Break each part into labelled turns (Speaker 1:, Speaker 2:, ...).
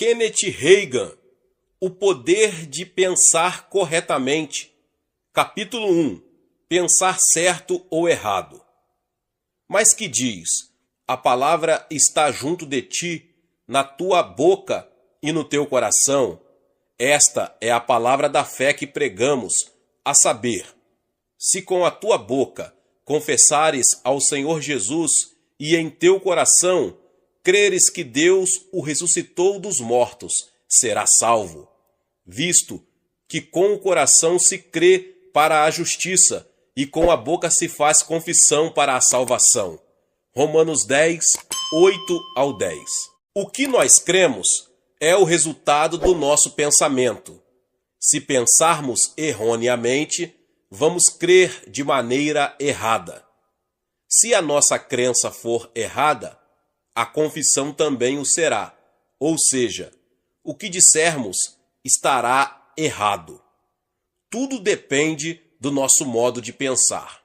Speaker 1: Kenneth Reagan, O Poder de Pensar Corretamente. Capítulo 1. Pensar certo ou errado. Mas que diz: a palavra está junto de ti, na tua boca e no teu coração. Esta é a palavra da fé que pregamos, a saber, se com a tua boca confessares ao Senhor Jesus e em teu coração creres que Deus o ressuscitou dos mortos, será salvo, visto que com o coração se crê para a justiça e com a boca se faz confissão para a salvação. Romanos 10, 8 ao 10. O que nós cremos é o resultado do nosso pensamento. Se pensarmos erroneamente, vamos crer de maneira errada. Se a nossa crença for errada, a confissão também o será, ou seja, o que dissermos estará errado. Tudo depende do nosso modo de pensar.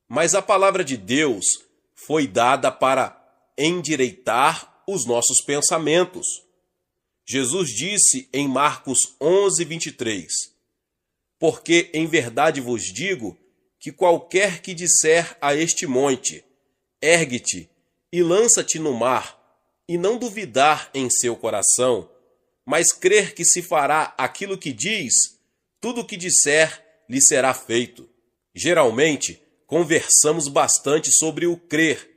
Speaker 1: Mas a palavra de Deus foi dada para endireitar os nossos pensamentos. Jesus disse em Marcos 11, 23, porque em verdade vos digo que qualquer que disser a este monte, ergue-te e lança-te no mar, e não duvidar em seu coração, mas crer que se fará aquilo que diz, tudo o que disser lhe será feito. Geralmente, conversamos bastante sobre o crer,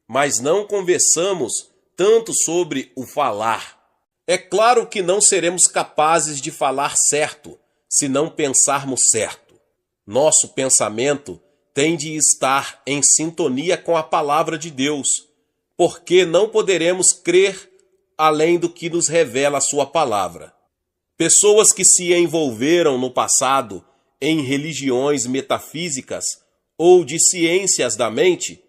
Speaker 1: mas não conversamos tanto sobre o falar. É claro que não seremos capazes de falar certo se não pensarmos certo. Nosso pensamento tem de estar em sintonia com a palavra de Deus, porque não poderemos crer além do que nos revela a sua palavra. Pessoas que se envolveram no passado em religiões metafísicas ou de ciências da mente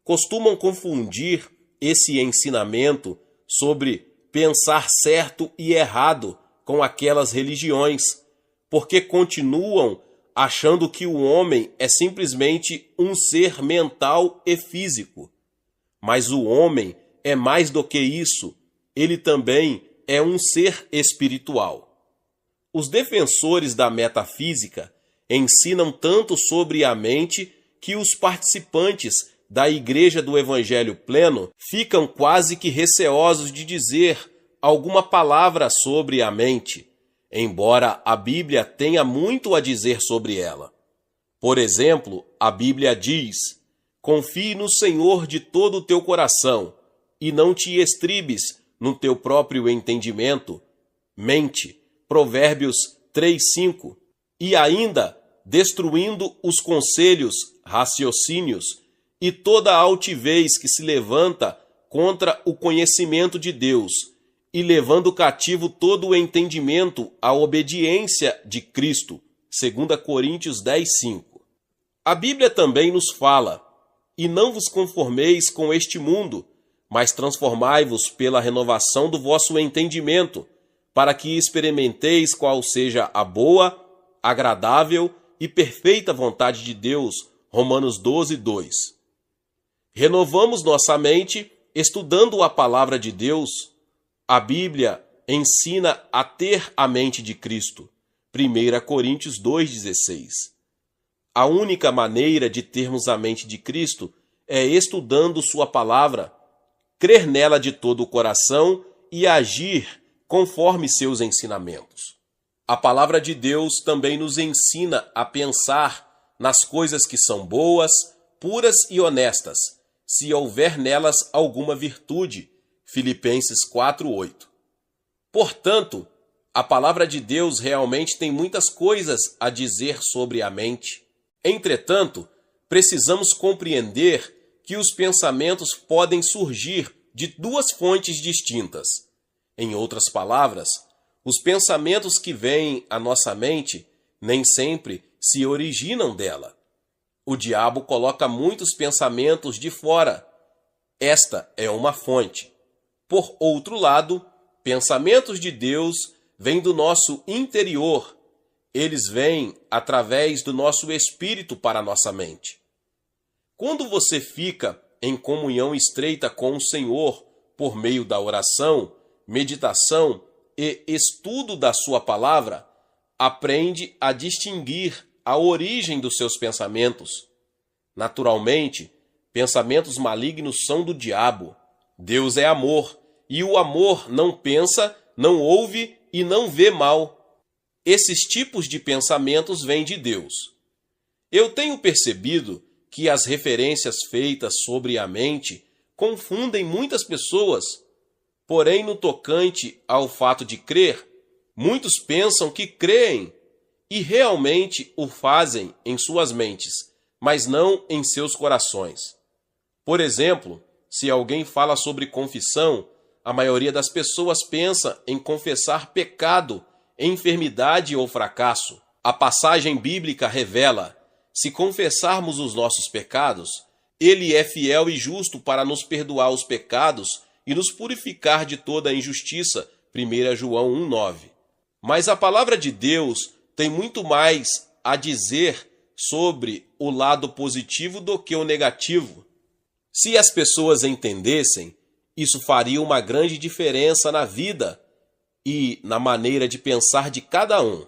Speaker 1: costumam confundir esse ensinamento sobre pensar certo e errado com aquelas religiões, porque continuam achando que o homem é simplesmente um ser mental e físico. Mas o homem é mais do que isso, ele também é um ser espiritual. Os defensores da metafísica ensinam tanto sobre a mente que os participantes da Igreja do Evangelho Pleno ficam quase que receosos de dizer alguma palavra sobre a mente, embora a Bíblia tenha muito a dizer sobre ela. Por exemplo, a Bíblia diz: confie no Senhor de todo o teu coração e não te estribes no teu próprio entendimento. Mente. Provérbios 3:5. E ainda, destruindo os conselhos, raciocínios e toda a altivez que se levanta contra o conhecimento de Deus, e levando cativo todo o entendimento à obediência de Cristo. 2 Coríntios 10:5. A Bíblia também nos fala: e não vos conformeis com este mundo, mas transformai-vos pela renovação do vosso entendimento, para que experimenteis qual seja a boa, agradável e perfeita vontade de Deus. Romanos 12:2. Renovamos nossa mente estudando a palavra de Deus. A Bíblia ensina a ter a mente de Cristo. 1 Coríntios 2:16. A única maneira de termos a mente de Cristo é estudando sua palavra, crer nela de todo o coração e agir conforme seus ensinamentos. A palavra de Deus também nos ensina a pensar nas coisas que são boas, puras e honestas, se houver nelas alguma virtude. Filipenses 4:8. Portanto, a palavra de Deus realmente tem muitas coisas a dizer sobre a mente. Entretanto, precisamos compreender que os pensamentos podem surgir de duas fontes distintas. Em outras palavras, os pensamentos que vêm à nossa mente nem sempre se originam dela. O diabo coloca muitos pensamentos de fora. Esta é uma fonte. Por outro lado, pensamentos de Deus vêm do nosso interior. Eles vêm através do nosso espírito para a nossa mente. Quando você fica em comunhão estreita com o Senhor por meio da oração, meditação e estudo da sua palavra, aprende a distinguir a origem dos seus pensamentos. Naturalmente, pensamentos malignos são do diabo. Deus é amor, e o amor não pensa, não ouve e não vê mal. Esses tipos de pensamentos vêm de Deus. Eu tenho percebido que as referências feitas sobre a mente confundem muitas pessoas. Porém, no tocante ao fato de crer, muitos pensam que creem e realmente o fazem em suas mentes, mas não em seus corações. Por exemplo, se alguém fala sobre confissão, a maioria das pessoas pensa em confessar pecado, enfermidade ou fracasso. A passagem bíblica revela: se confessarmos os nossos pecados, Ele é fiel e justo para nos perdoar os pecados e nos purificar de toda a injustiça. 1 João 1,9. Mas a palavra de Deus tem muito mais a dizer sobre o lado positivo do que o negativo. Se as pessoas entendessem, isso faria uma grande diferença na vida e na maneira de pensar de cada um.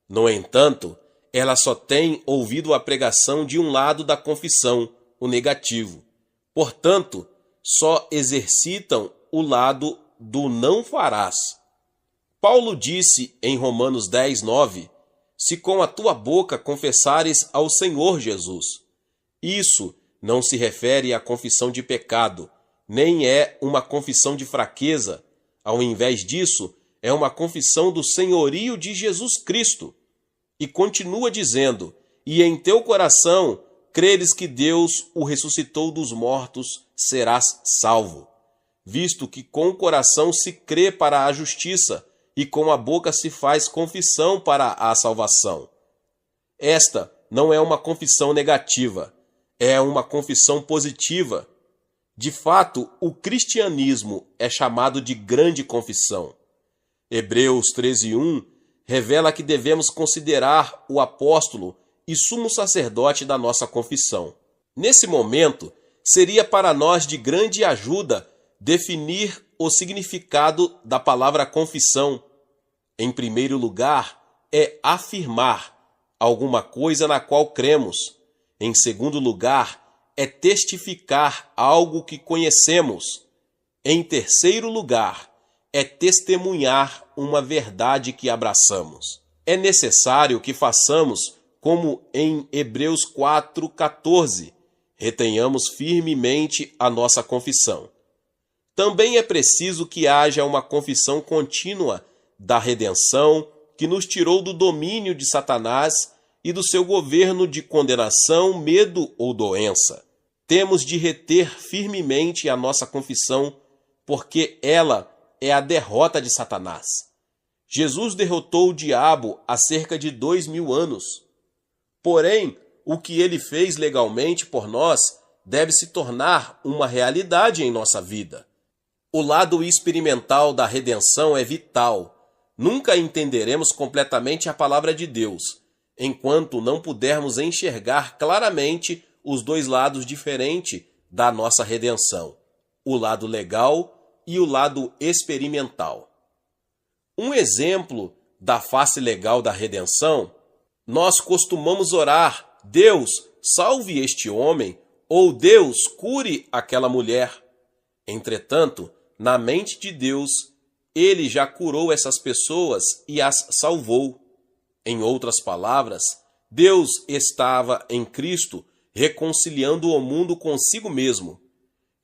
Speaker 1: No entanto, elas só têm ouvido a pregação de um lado da confissão, o negativo. Portanto, só exercitam o lado do não farás. Paulo disse em Romanos 10:9, se com a tua boca confessares ao Senhor Jesus. Isso não se refere à confissão de pecado, nem é uma confissão de fraqueza. Ao invés disso, é uma confissão do senhorio de Jesus Cristo. E continua dizendo, e em teu coração creres que Deus o ressuscitou dos mortos, serás salvo. Visto que com o coração se crê para a justiça, e com a boca se faz confissão para a salvação. Esta não é uma confissão negativa, é uma confissão positiva. De fato, o cristianismo é chamado de grande confissão. Hebreus 13:1 revela que devemos considerar o apóstolo e sumo sacerdote da nossa confissão. Nesse momento, seria para nós de grande ajuda definir o significado da palavra confissão. Em primeiro lugar, é afirmar alguma coisa na qual cremos. Em segundo lugar, é testificar algo que conhecemos. Em terceiro lugar, é testemunhar uma verdade que abraçamos. É necessário que façamos como em Hebreus 4:14, retenhamos firmemente a nossa confissão. Também é preciso que haja uma confissão contínua da redenção que nos tirou do domínio de Satanás e do seu governo de condenação, medo ou doença. Temos de reter firmemente a nossa confissão, porque ela é a derrota de Satanás. Jesus derrotou o diabo há cerca de 2000 anos. Porém, o que ele fez legalmente por nós deve se tornar uma realidade em nossa vida. O lado experimental da redenção é vital. Nunca entenderemos completamente a palavra de Deus, enquanto não pudermos enxergar claramente os dois lados diferentes da nossa redenção, o lado legal e o lado experimental. Um exemplo da face legal da redenção, nós costumamos orar, Deus, salve este homem, ou Deus, cure aquela mulher. Entretanto, na mente de Deus, Ele já curou essas pessoas e as salvou. Em outras palavras, Deus estava em Cristo reconciliando o mundo consigo mesmo.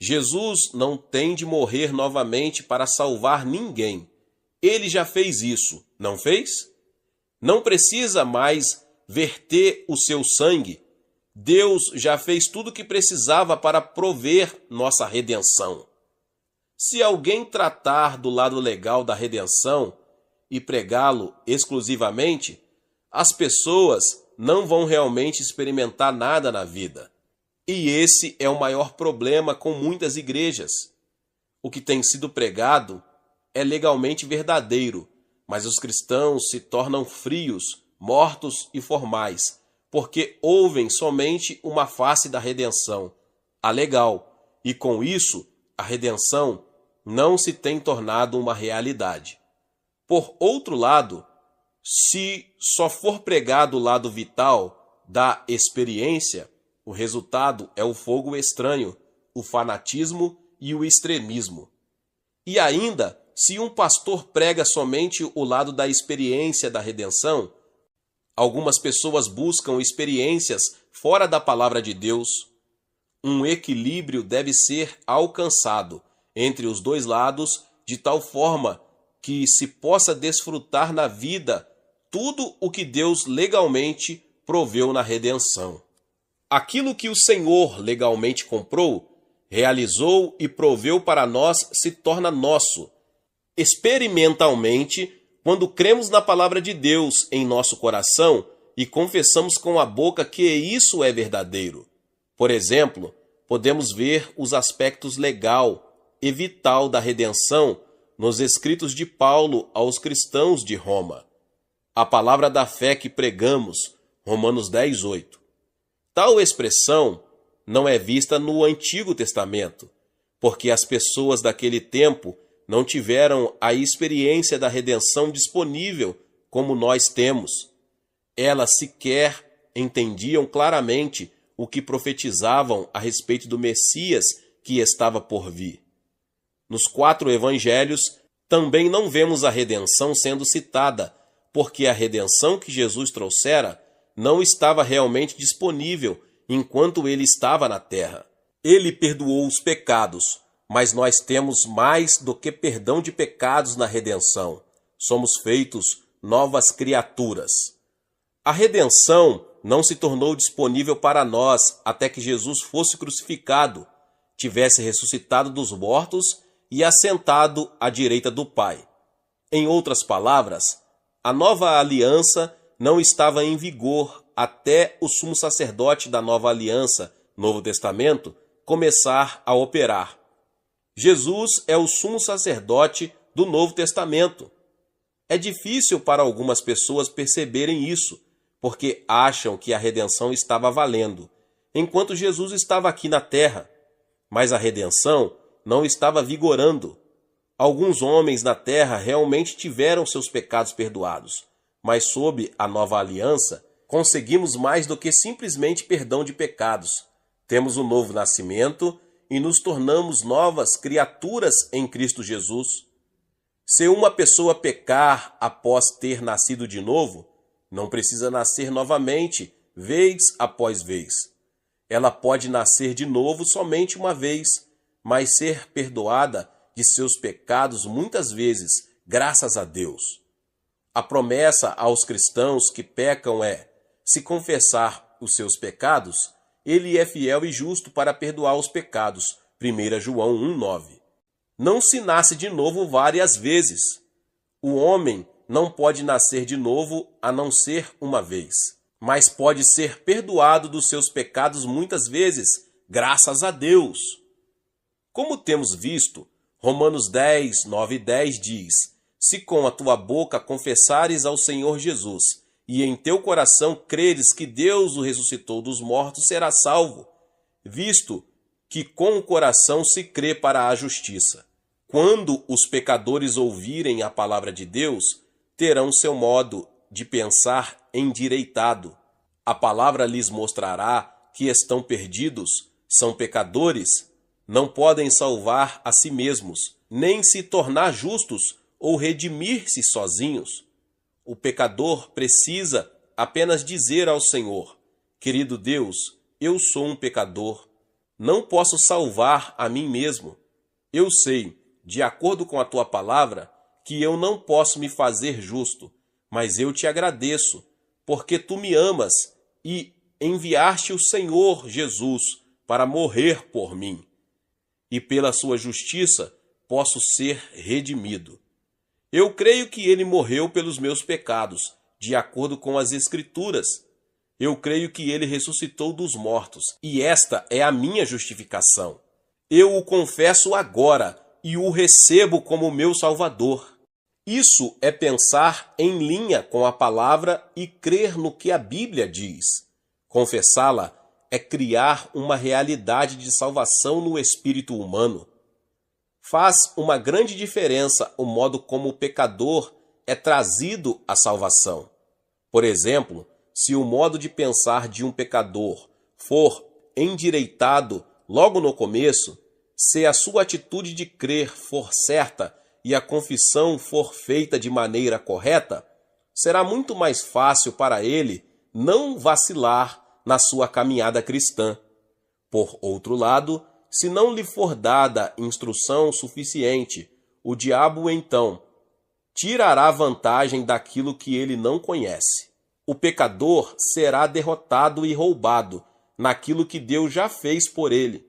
Speaker 1: Jesus não tem de morrer novamente para salvar ninguém. Ele já fez isso, não fez? Não precisa mais verter o seu sangue. Deus já fez tudo o que precisava para prover nossa redenção. Se alguém tratar do lado legal da redenção e pregá-lo exclusivamente, as pessoas não vão realmente experimentar nada na vida. E esse é o maior problema com muitas igrejas. O que tem sido pregado é legalmente verdadeiro, mas os cristãos se tornam frios, mortos e formais, porque ouvem somente uma face da redenção, a legal, e com isso a redenção não se tem tornado uma realidade. Por outro lado, se só for pregado o lado vital da experiência, o resultado é o fogo estranho, o fanatismo e o extremismo. E ainda, se um pastor prega somente o lado da experiência da redenção, algumas pessoas buscam experiências fora da palavra de Deus. Um equilíbrio deve ser alcançado entre os dois lados, de tal forma que se possa desfrutar na vida tudo o que Deus legalmente proveu na redenção. Aquilo que o Senhor legalmente comprou, realizou e proveu para nós se torna nosso. Experimentalmente, quando cremos na palavra de Deus em nosso coração e confessamos com a boca que isso é verdadeiro. Por exemplo, podemos ver os aspectos legal e vital da redenção nos escritos de Paulo aos cristãos de Roma. A palavra da fé que pregamos, Romanos 10:8. Tal expressão não é vista no Antigo Testamento, porque as pessoas daquele tempo não tiveram a experiência da redenção disponível como nós temos. Elas sequer entendiam claramente o que profetizavam a respeito do Messias que estava por vir. Nos 4 evangelhos, também não vemos a redenção sendo citada, porque a redenção que Jesus trouxera não estava realmente disponível enquanto ele estava na terra. Ele perdoou os pecados, mas nós temos mais do que perdão de pecados na redenção. Somos feitos novas criaturas. A redenção não se tornou disponível para nós até que Jesus fosse crucificado, tivesse ressuscitado dos mortos e assentado à direita do Pai. Em outras palavras, a nova aliança não estava em vigor até o sumo sacerdote da nova aliança, Novo Testamento, começar a operar. Jesus é o sumo sacerdote do Novo Testamento. É difícil para algumas pessoas perceberem isso, porque acham que a redenção estava valendo, enquanto Jesus estava aqui na terra. Mas a redenção não estava vigorando. Alguns homens na terra realmente tiveram seus pecados perdoados, mas sob a nova aliança, conseguimos mais do que simplesmente perdão de pecados. Temos um novo nascimento e nos tornamos novas criaturas em Cristo Jesus. Se uma pessoa pecar após ter nascido de novo, não precisa nascer novamente, vez após vez. Ela pode nascer de novo somente uma vez, mas ser perdoada de seus pecados muitas vezes, graças a Deus. A promessa aos cristãos que pecam é: se confessar os seus pecados, ele é fiel e justo para perdoar os pecados. 1 João 1,9. Não se nasce de novo várias vezes. O homem não pode nascer de novo a não ser uma vez, mas pode ser perdoado dos seus pecados muitas vezes, graças a Deus. Como temos visto, Romanos 10, 9 e 10 diz: se com a tua boca confessares ao Senhor Jesus, e em teu coração creres que Deus o ressuscitou dos mortos, serás salvo, visto que com o coração se crê para a justiça. Quando os pecadores ouvirem a palavra de Deus, terão seu modo de pensar endireitado. A palavra lhes mostrará que estão perdidos, são pecadores, não podem salvar a si mesmos, nem se tornar justos ou redimir-se sozinhos. O pecador precisa apenas dizer ao Senhor: querido Deus, eu sou um pecador, não posso salvar a mim mesmo. Eu sei, de acordo com a tua palavra, que eu não posso me fazer justo, mas eu te agradeço, porque tu me amas e enviaste o Senhor Jesus para morrer por mim. E pela sua justiça posso ser redimido. Eu creio que ele morreu pelos meus pecados, de acordo com as Escrituras. Eu creio que ele ressuscitou dos mortos, e esta é a minha justificação. Eu o confesso agora e o recebo como meu Salvador. Isso é pensar em linha com a palavra e crer no que a Bíblia diz. Confessá-la é criar uma realidade de salvação no espírito humano. Faz uma grande diferença o modo como o pecador é trazido à salvação. Por exemplo, se o modo de pensar de um pecador for endireitado logo no começo, se a sua atitude de crer for certa e a confissão for feita de maneira correta, será muito mais fácil para ele não vacilar na sua caminhada cristã. Por outro lado, se não lhe for dada instrução suficiente, o diabo então tirará vantagem daquilo que ele não conhece. O pecador será derrotado e roubado naquilo que Deus já fez por ele.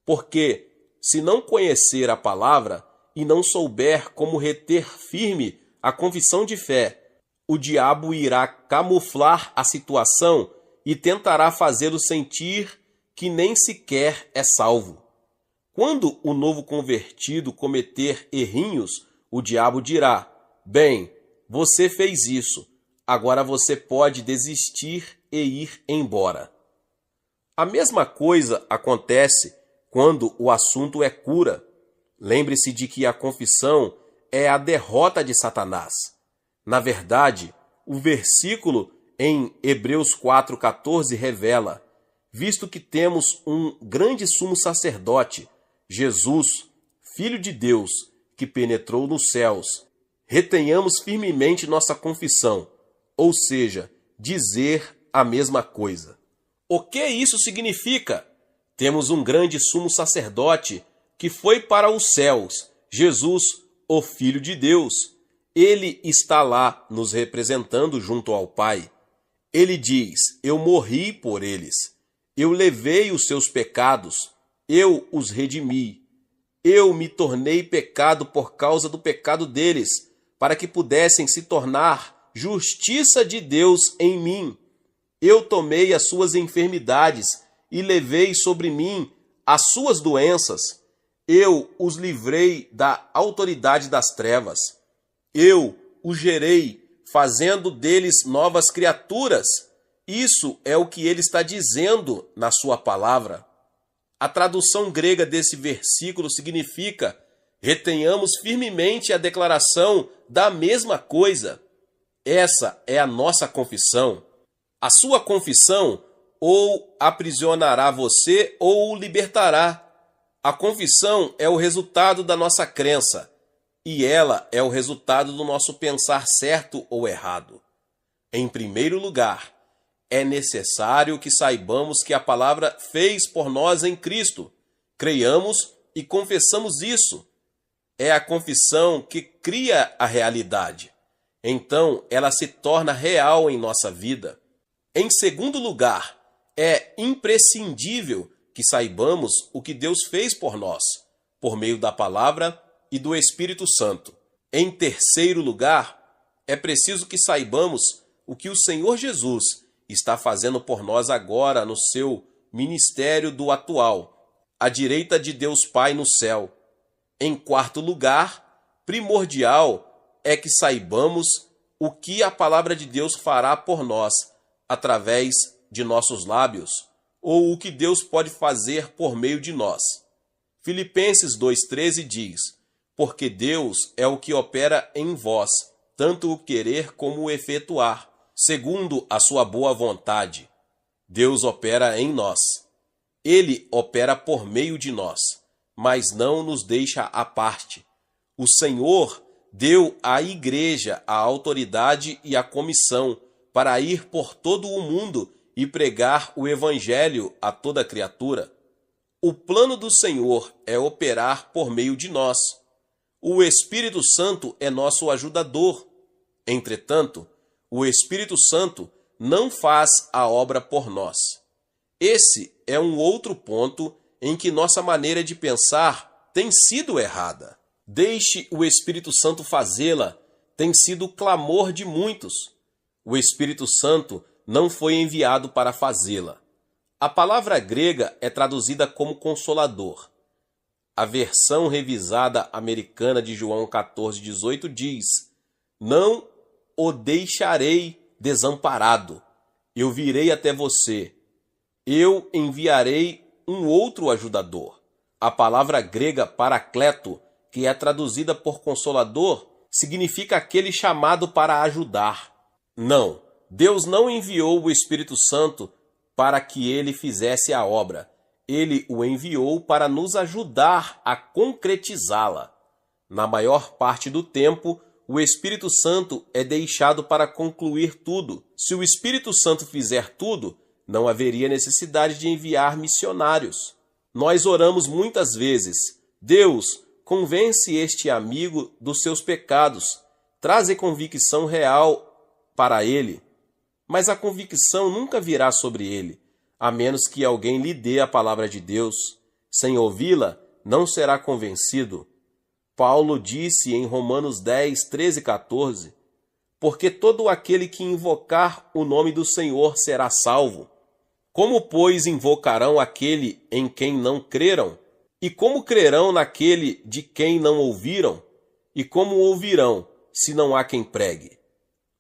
Speaker 1: Porque, se não conhecer a palavra e não souber como reter firme a confissão de fé, o diabo irá camuflar a situação e tentará fazê-lo sentir que nem sequer é salvo. Quando o novo convertido cometer errinhos, o diabo dirá: bem, você fez isso, agora você pode desistir e ir embora. A mesma coisa acontece quando o assunto é cura. Lembre-se de que a confissão é a derrota de Satanás. Na verdade, o versículo em Hebreus 4,14 revela: visto que temos um grande sumo sacerdote, Jesus, Filho de Deus, que penetrou nos céus, retenhamos firmemente nossa confissão, ou seja, dizer a mesma coisa. O que isso significa? Temos um grande sumo sacerdote que foi para os céus, Jesus, o Filho de Deus. Ele está lá nos representando junto ao Pai. Ele diz: eu morri por eles. Eu levei os seus pecados. Eu os redimi. Eu me tornei pecado por causa do pecado deles, para que pudessem se tornar justiça de Deus em mim. Eu tomei as suas enfermidades e levei sobre mim as suas doenças. Eu os livrei da autoridade das trevas. Eu os gerei, fazendo deles novas criaturas. Isso é o que ele está dizendo na sua palavra. A tradução grega desse versículo significa: retenhamos firmemente a declaração da mesma coisa. Essa é a nossa confissão. A sua confissão ou aprisionará você ou o libertará. A confissão é o resultado da nossa crença, e ela é o resultado do nosso pensar certo ou errado. Em primeiro lugar, é necessário que saibamos que a palavra fez por nós em Cristo. Creiamos e confessamos isso. É a confissão que cria a realidade. Então, ela se torna real em nossa vida. Em segundo lugar, é imprescindível que saibamos o que Deus fez por nós, por meio da palavra e do Espírito Santo. Em terceiro lugar, é preciso que saibamos o que o Senhor Jesus está fazendo por nós agora no seu ministério do atual, à direita de Deus Pai no céu. Em quarto lugar, primordial é que saibamos o que a palavra de Deus fará por nós através de nossos lábios, ou o que Deus pode fazer por meio de nós. Filipenses 2,13 diz: porque Deus é o que opera em vós, tanto o querer como o efetuar, segundo a sua boa vontade. Deus opera em nós. Ele opera por meio de nós, mas não nos deixa à parte. O Senhor deu à igreja a autoridade e a comissão para ir por todo o mundo e pregar o evangelho a toda criatura. O plano do Senhor é operar por meio de nós. O Espírito Santo é nosso ajudador. Entretanto, o Espírito Santo não faz a obra por nós. Esse é um outro ponto em que nossa maneira de pensar tem sido errada. Deixe o Espírito Santo fazê-la tem sido o clamor de muitos. O Espírito Santo não foi enviado para fazê-la. A palavra grega é traduzida como consolador. A versão revisada americana de João 14,18 diz: não o deixarei desamparado. Eu virei até você. Eu enviarei um outro ajudador, A palavra grega paracleto, que é traduzida por consolador, significa aquele chamado para ajudar. Não, Deus não enviou o Espírito Santo para que ele fizesse a obra. Ele o enviou para nos ajudar a concretizá-la. Na maior parte do tempo, o Espírito Santo é deixado para concluir tudo. Se o Espírito Santo fizer tudo, não haveria necessidade de enviar missionários. Nós oramos muitas vezes: Deus, convence este amigo dos seus pecados, traze convicção real para ele. Mas a convicção nunca virá sobre ele, a menos que alguém lhe dê a palavra de Deus. Sem ouvi-la, não será convencido. Paulo disse em Romanos 10, 13 e 14, porque todo aquele que invocar o nome do Senhor será salvo. Como, pois, invocarão aquele em quem não creram? E como crerão naquele de quem não ouviram? E como ouvirão, se não há quem pregue?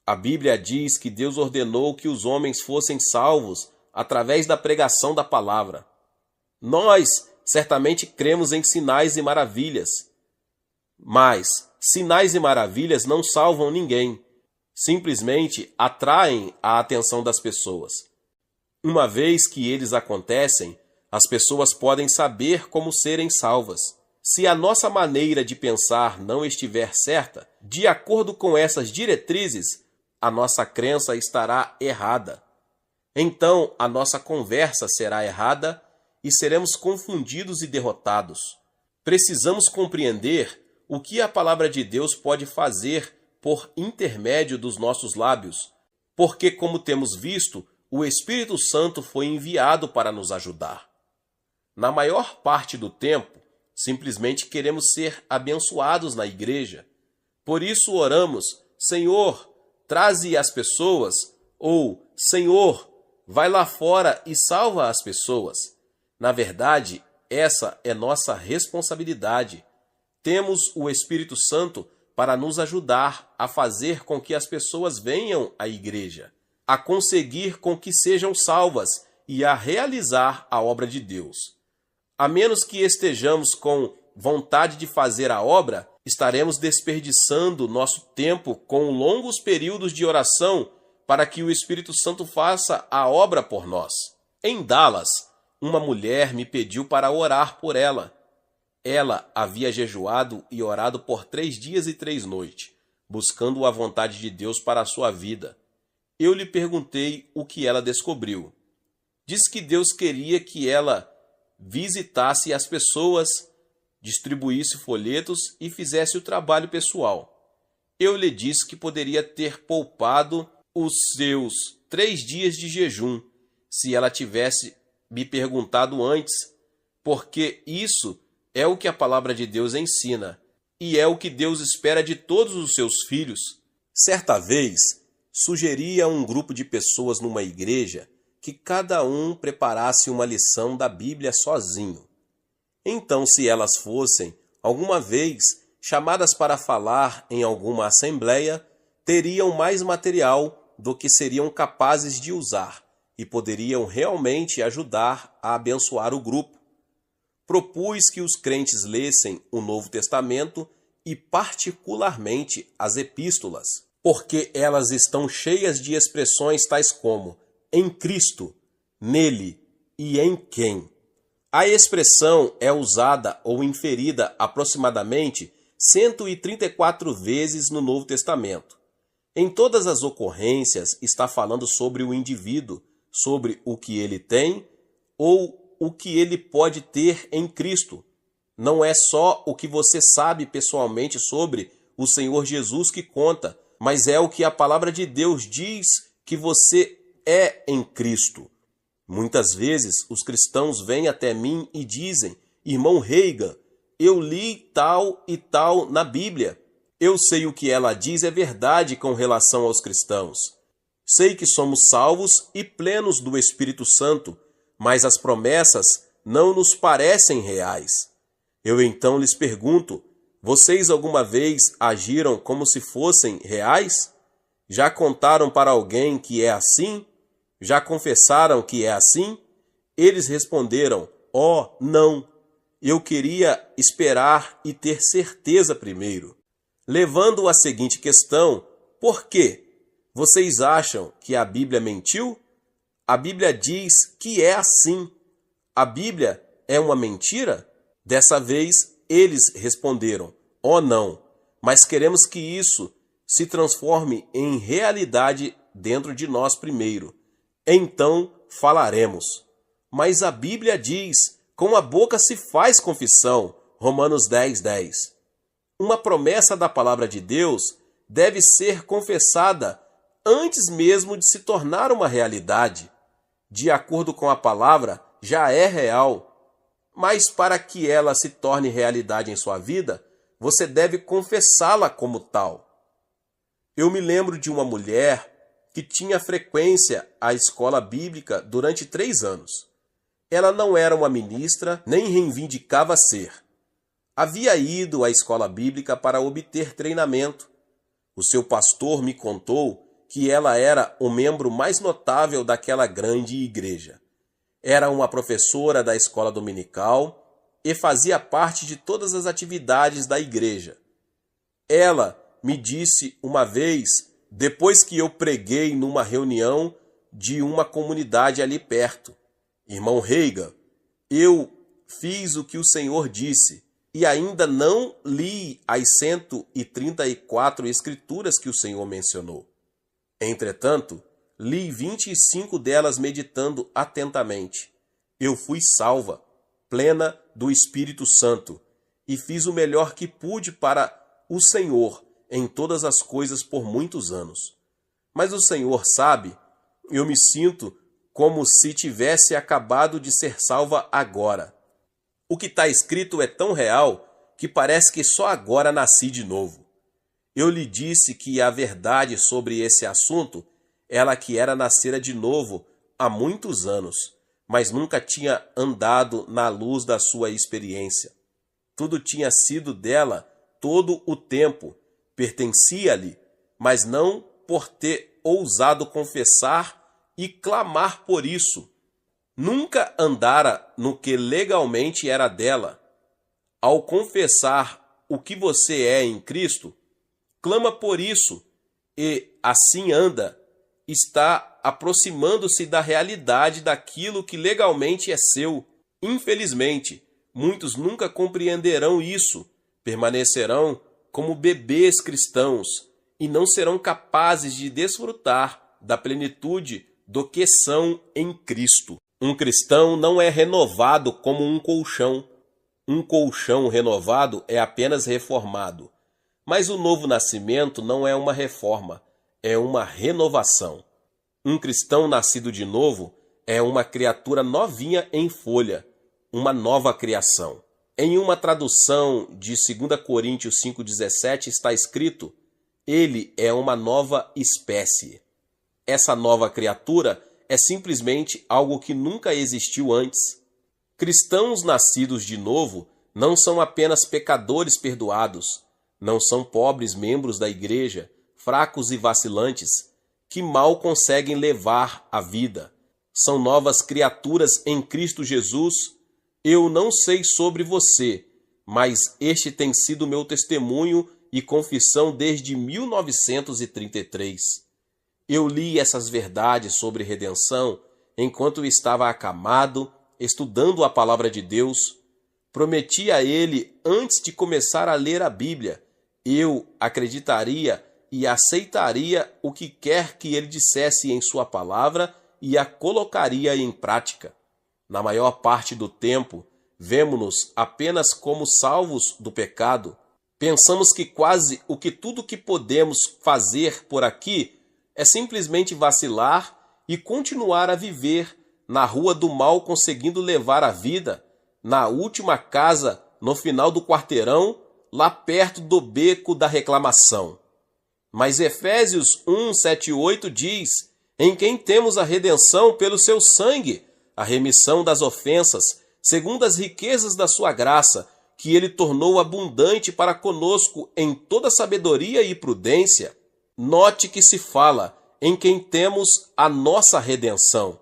Speaker 1: A Bíblia diz que Deus ordenou que os homens fossem salvos através da pregação da palavra. Nós certamente cremos em sinais e maravilhas, mas sinais e maravilhas não salvam ninguém, simplesmente atraem a atenção das pessoas. Uma vez que eles acontecem, as pessoas podem saber como serem salvas. Se a nossa maneira de pensar não estiver certa, de acordo com essas diretrizes, a nossa crença estará errada. Então, a nossa conversa será errada e seremos confundidos e derrotados. Precisamos compreender o que a palavra de Deus pode fazer por intermédio dos nossos lábios, porque, como temos visto, o Espírito Santo foi enviado para nos ajudar. Na maior parte do tempo, simplesmente queremos ser abençoados na igreja. Por isso oramos: Senhor, traze as pessoas, ou Senhor, vai lá fora e salva as pessoas. Na verdade, essa é nossa responsabilidade. Temos o Espírito Santo para nos ajudar a fazer com que as pessoas venham à igreja, a conseguir com que sejam salvas e a realizar a obra de Deus. A menos que estejamos com vontade de fazer a obra, estaremos desperdiçando nosso tempo com longos períodos de oração para que o Espírito Santo faça a obra por nós. Em Dallas, uma mulher me pediu para orar por ela. Ela havia jejuado e orado por 3 dias e 3 noites, buscando a vontade de Deus para a sua vida. Eu lhe perguntei o que ela descobriu. Disse que Deus queria que ela visitasse as pessoas, distribuísse folhetos e fizesse o trabalho pessoal. Eu lhe disse que poderia ter poupado os seus 3 dias de jejum se ela tivesse me perguntado antes, porque isso é o que a palavra de Deus ensina e é o que Deus espera de todos os seus filhos. Certa vez, sugeri a um grupo de pessoas numa igreja que cada um preparasse uma lição da Bíblia sozinho. Então, se elas fossem, alguma vez, chamadas para falar em alguma assembleia, teriam mais material do que seriam capazes de usar e poderiam realmente ajudar a abençoar o grupo. Propus que os crentes lessem o Novo Testamento e, particularmente, as epístolas, porque elas estão cheias de expressões tais como em Cristo, nele e em quem. A expressão é usada ou inferida aproximadamente 134 vezes no Novo Testamento. Em todas as ocorrências está falando sobre o indivíduo, sobre o que ele tem ou o que ele pode ter em Cristo. Não é só o que você sabe pessoalmente sobre o Senhor Jesus que conta, mas é o que a palavra de Deus diz que você é em Cristo. Muitas vezes os cristãos vêm até mim e dizem: irmão Reagan, eu li tal e tal na Bíblia. Eu sei o que ela diz é verdade com relação aos cristãos. Sei que somos salvos e plenos do Espírito Santo, mas as promessas não nos parecem reais. Eu então lhes pergunto: vocês alguma vez agiram como se fossem reais? Já contaram para alguém que é assim? Já confessaram que é assim? Eles responderam: não. eu queria esperar e ter certeza primeiro. Levando à seguinte questão: por quê? Vocês acham que a Bíblia mentiu? A Bíblia diz que é assim. A Bíblia é uma mentira? Dessa vez, eles responderam: oh não, mas queremos que isso se transforme em realidade dentro de nós primeiro. Então falaremos. Mas a Bíblia diz: com a boca se faz confissão. Romanos 10:10. Uma promessa da palavra de Deus deve ser confessada antes mesmo de se tornar uma realidade. De acordo com a palavra, já é real. Mas para que ela se torne realidade em sua vida, você deve confessá-la como tal. Eu me lembro de uma mulher que tinha frequência à escola bíblica durante 3 anos. Ela não era uma ministra, nem reivindicava ser. Havia ido à escola bíblica para obter treinamento. O seu pastor me contou que ela era o membro mais notável daquela grande igreja. Era uma professora da escola dominical e fazia parte de todas as atividades da igreja. Ela me disse uma vez, depois que eu preguei numa reunião de uma comunidade ali perto: irmão Reagan, eu fiz o que o Senhor disse e ainda não li as 134 escrituras que o Senhor mencionou. Entretanto, li 25 delas meditando atentamente. Eu fui salva, plena do Espírito Santo, e fiz o melhor que pude para o Senhor em todas as coisas por muitos anos. Mas o Senhor sabe, eu me sinto como se tivesse acabado de ser salva agora. O que está escrito é tão real que parece que só agora nasci de novo. Eu lhe disse que a verdade sobre esse assunto ela que era nascera de novo há muitos anos, mas nunca tinha andado na luz da sua experiência. Tudo tinha sido dela todo o tempo, pertencia-lhe, mas não por ter ousado confessar e clamar por isso. Nunca andara no que legalmente era dela. Ao confessar o que você é em Cristo, clama por isso e assim anda, está aproximando-se da realidade daquilo que legalmente é seu. Infelizmente, muitos nunca compreenderão isso, permanecerão como bebês cristãos e não serão capazes de desfrutar da plenitude do que são em Cristo. Um cristão não é renovado como um colchão. Um colchão renovado é apenas reformado. Mas o novo nascimento não é uma reforma, é uma renovação. Um cristão nascido de novo é uma criatura novinha em folha, uma nova criação. Em uma tradução de 2 Coríntios 5,17 está escrito: ele é uma nova espécie. Essa nova criatura é simplesmente algo que nunca existiu antes. Cristãos nascidos de novo não são apenas pecadores perdoados, não são pobres membros da igreja, fracos e vacilantes, que mal conseguem levar a vida. São novas criaturas em Cristo Jesus. Eu não sei sobre você, mas este tem sido meu testemunho e confissão desde 1933. Eu li essas verdades sobre redenção enquanto estava acamado, estudando a palavra de Deus. Prometi a ele, antes de começar a ler a Bíblia, eu acreditaria e aceitaria o que quer que ele dissesse em sua palavra e a colocaria em prática. Na maior parte do tempo, vemo-nos apenas como salvos do pecado. Pensamos que quase tudo que podemos fazer por aqui é simplesmente vacilar e continuar a viver na rua do mal, conseguindo levar a vida na última casa, no final do quarteirão, lá perto do beco da reclamação. Mas Efésios 1, 7 e 8 diz: em quem temos a redenção pelo seu sangue, a remissão das ofensas, segundo as riquezas da sua graça, que ele tornou abundante para conosco em toda sabedoria e prudência. Note que se fala em quem temos a nossa redenção.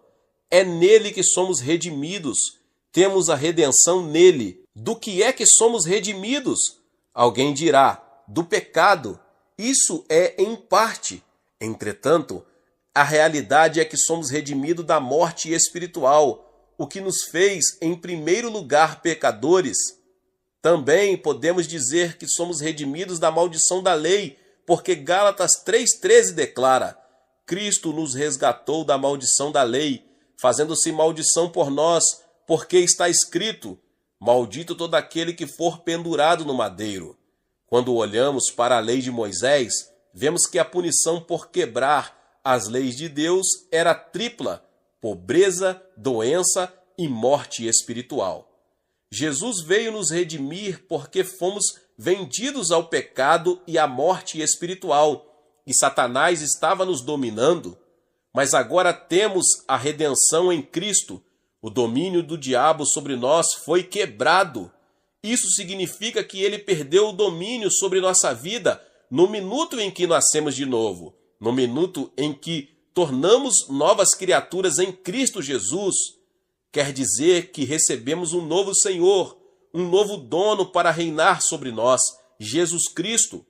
Speaker 1: É nele que somos redimidos temos a redenção nele. Do que é que somos redimidos? Alguém dirá, do pecado. Isso é em parte. Entretanto, a realidade é que somos redimidos da morte espiritual, o que nos fez, em primeiro lugar, pecadores. Também podemos dizer que somos redimidos da maldição da lei, porque Gálatas 3,13 declara: Cristo nos resgatou da maldição da lei, fazendo-se maldição por nós, porque está escrito: maldito todo aquele que for pendurado no madeiro. Quando olhamos para a lei de Moisés, vemos que a punição por quebrar as leis de Deus era tripla: pobreza, doença e morte espiritual. Jesus veio nos redimir porque fomos vendidos ao pecado e à morte espiritual, e Satanás estava nos dominando. Mas agora temos a redenção em Cristo. O domínio do diabo sobre nós foi quebrado. Isso significa que ele perdeu o domínio sobre nossa vida no minuto em que nascemos de novo, no minuto em que tornamos novas criaturas em Cristo Jesus. Quer dizer que recebemos um novo Senhor, um novo dono para reinar sobre nós, Jesus Cristo.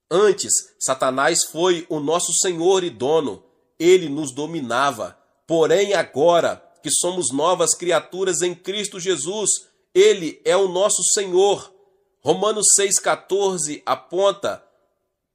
Speaker 1: Antes, Satanás foi o nosso Senhor e dono. Ele nos dominava. Porém, agora que somos novas criaturas em Cristo Jesus, Ele é o nosso Senhor. Romanos 6,14 aponta: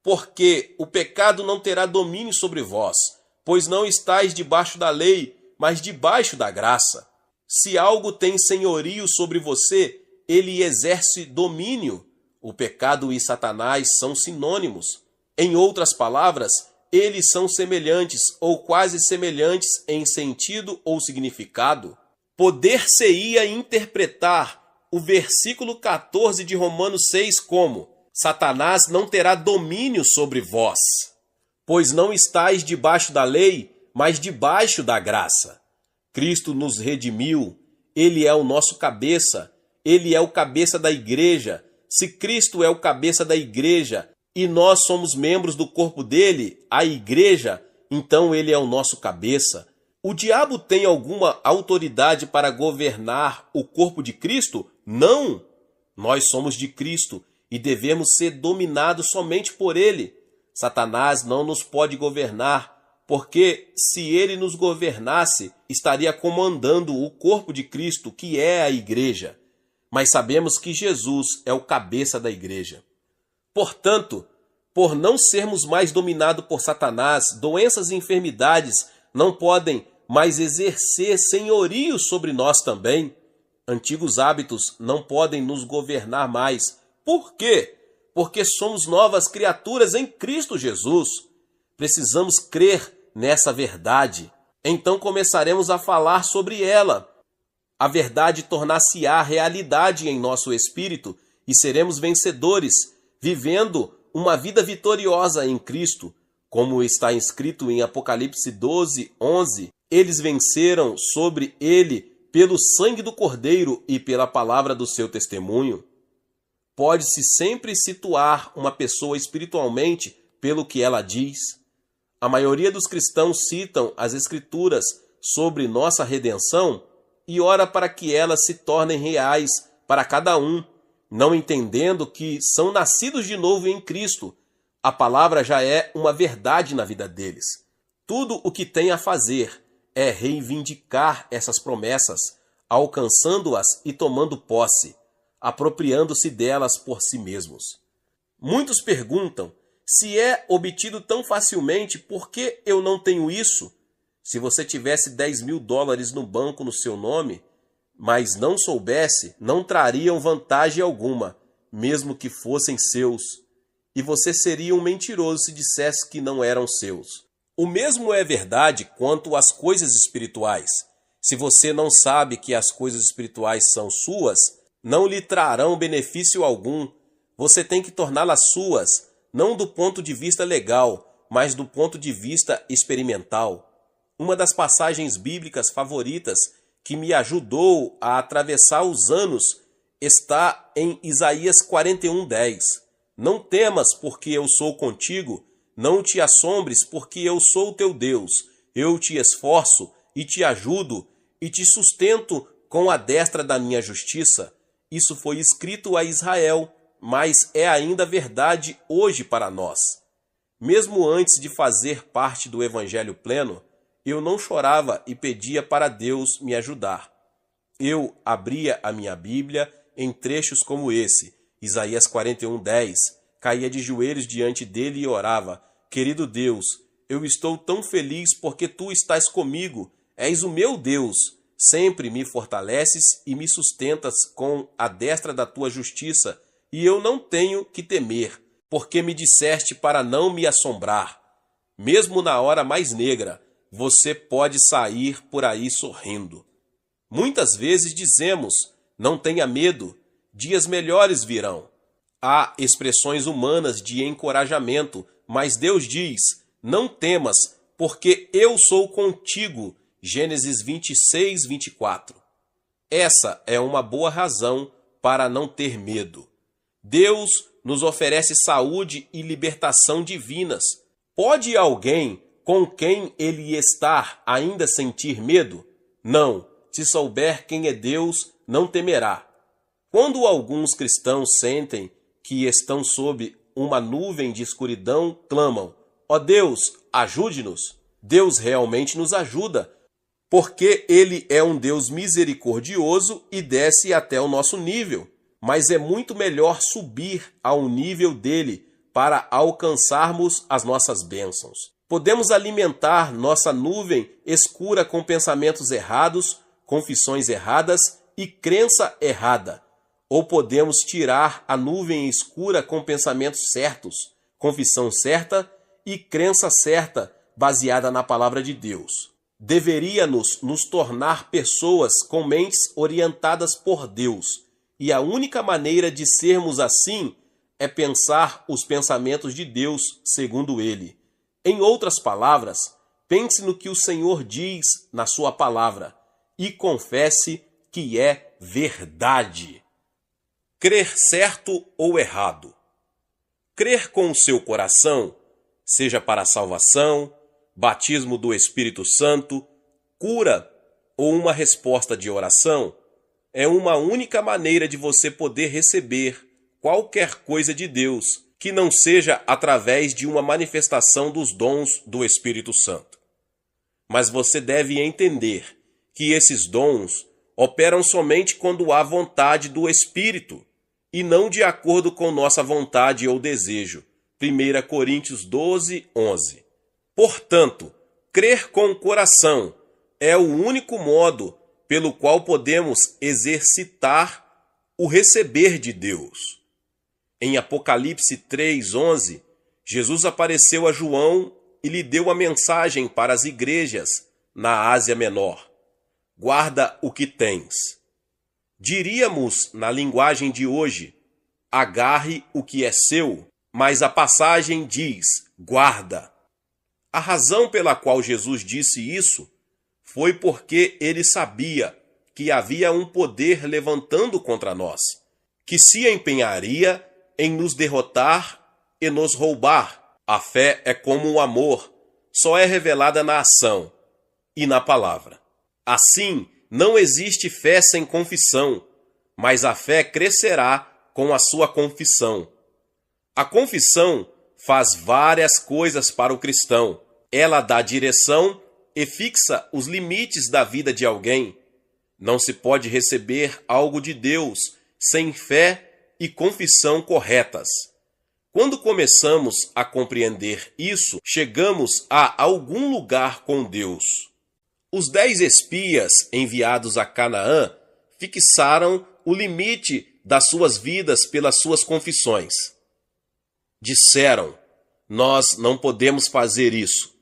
Speaker 1: porque o pecado não terá domínio sobre vós, pois não estáis debaixo da lei, mas debaixo da graça. Se algo tem senhorio sobre você, ele exerce domínio. O pecado e Satanás são sinônimos. Em outras palavras, eles são semelhantes ou quase semelhantes em sentido ou significado. Poder-se-ia interpretar o versículo 14 de Romanos 6 como: Satanás não terá domínio sobre vós, pois não estáis debaixo da lei, mas debaixo da graça. Cristo nos redimiu, Ele é o nosso cabeça, Ele é o cabeça da igreja. Se Cristo é o cabeça da igreja e nós somos membros do corpo dele, a igreja, então Ele é o nosso cabeça. O diabo tem alguma autoridade para governar o corpo de Cristo? Não! Nós somos de Cristo e devemos ser dominados somente por Ele. Satanás não nos pode governar, porque se ele nos governasse, estaria comandando o corpo de Cristo, que é a igreja. Mas sabemos que Jesus é o cabeça da igreja. Portanto, por não sermos mais dominados por Satanás, doenças e enfermidades não podem mais exercer senhorio sobre nós também. Antigos hábitos não podem nos governar mais. Por quê? Porque somos novas criaturas em Cristo Jesus. Precisamos crer nessa verdade. Então começaremos a falar sobre ela. A verdade tornar-se-á realidade em nosso espírito e seremos vencedores, vivendo uma vida vitoriosa em Cristo. Como está escrito em Apocalipse 12:11, eles venceram sobre ele pelo sangue do Cordeiro e pela palavra do seu testemunho. Pode-se sempre situar uma pessoa espiritualmente pelo que ela diz. A maioria dos cristãos citam as Escrituras sobre nossa redenção e ora para que elas se tornem reais para cada um, não entendendo que são nascidos de novo em Cristo. A palavra já é uma verdade na vida deles. Tudo o que tem a fazer é reivindicar essas promessas, alcançando-as e tomando posse, apropriando-se delas por si mesmos. Muitos perguntam: se é obtido tão facilmente, por que eu não tenho isso? Se você tivesse $10.000 no banco no seu nome, mas não soubesse, não trariam vantagem alguma, mesmo que fossem seus. E você seria um mentiroso se dissesse que não eram seus. O mesmo é verdade quanto às coisas espirituais. Se você não sabe que as coisas espirituais são suas, não lhe trarão benefício algum. Você tem que torná-las suas, não do ponto de vista legal, mas do ponto de vista experimental. Uma das passagens bíblicas favoritas que me ajudou a atravessar os anos está em Isaías 41:10. Não temas, porque eu sou contigo, não te assombres, porque eu sou o teu Deus. Eu te esforço e te ajudo e te sustento com a destra da minha justiça, isso foi escrito a Israel, mas é ainda verdade hoje para nós. Mesmo antes de fazer parte do Evangelho pleno, eu não chorava e pedia para Deus me ajudar. Eu abria a minha Bíblia em trechos como esse, Isaías 41:10, caía de joelhos diante dele e orava: querido Deus, eu estou tão feliz porque tu estás comigo, és o meu Deus, sempre me fortaleces e me sustentas com a destra da tua justiça, e eu não tenho que temer, porque me disseste para não me assombrar. Mesmo na hora mais negra, você pode sair por aí sorrindo. Muitas vezes dizemos: não tenha medo, dias melhores virão. Há expressões humanas de encorajamento, mas Deus diz: não temas, porque eu sou contigo. Gênesis 26:24. Essa é uma boa razão para não ter medo. Deus nos oferece saúde e libertação divinas. Pode alguém com quem ele está ainda sentir medo? Não. Se souber quem é Deus, não temerá. Quando alguns cristãos sentem que estão sob uma nuvem de escuridão, clamam: ó Deus, ajude-nos. Deus realmente nos ajuda, porque Ele é um Deus misericordioso e desce até o nosso nível. Mas é muito melhor subir ao nível dele para alcançarmos as nossas bênçãos. Podemos alimentar nossa nuvem escura com pensamentos errados, confissões erradas e crença errada. Ou podemos tirar a nuvem escura com pensamentos certos, confissão certa e crença certa, baseada na palavra de Deus. Deveria-nos tornar pessoas com mentes orientadas por Deus. E a única maneira de sermos assim é pensar os pensamentos de Deus segundo Ele. Em outras palavras, pense no que o Senhor diz na sua palavra e confesse que é verdade. Crer certo ou errado. Crer com o seu coração, seja para a salvação, batismo do Espírito Santo, cura ou uma resposta de oração, é uma única maneira de você poder receber qualquer coisa de Deus que não seja através de uma manifestação dos dons do Espírito Santo. Mas você deve entender que esses dons operam somente quando há vontade do Espírito e não de acordo com nossa vontade ou desejo. 1 Coríntios 12:11. Portanto, crer com o coração é o único modo pelo qual podemos exercitar o receber de Deus. Em Apocalipse 3:11, Jesus apareceu a João e lhe deu a mensagem para as igrejas na Ásia Menor: guarda o que tens. Diríamos, na linguagem de hoje, agarre o que é seu, mas a passagem diz: guarda. A razão pela qual Jesus disse isso foi porque ele sabia que havia um poder levantando contra nós, que se empenharia em nos derrotar e nos roubar. A fé é como o amor, só é revelada na ação e na palavra. Assim, não existe fé sem confissão, mas a fé crescerá com a sua confissão. A confissão faz várias coisas para o cristão. Ela dá direção e fixa os limites da vida de alguém. Não se pode receber algo de Deus sem fé e confissão corretas. Quando começamos a compreender isso, chegamos a algum lugar com Deus. Os 10 espias enviados a Canaã fixaram o limite das suas vidas pelas suas confissões. Disseram: nós não podemos fazer isso.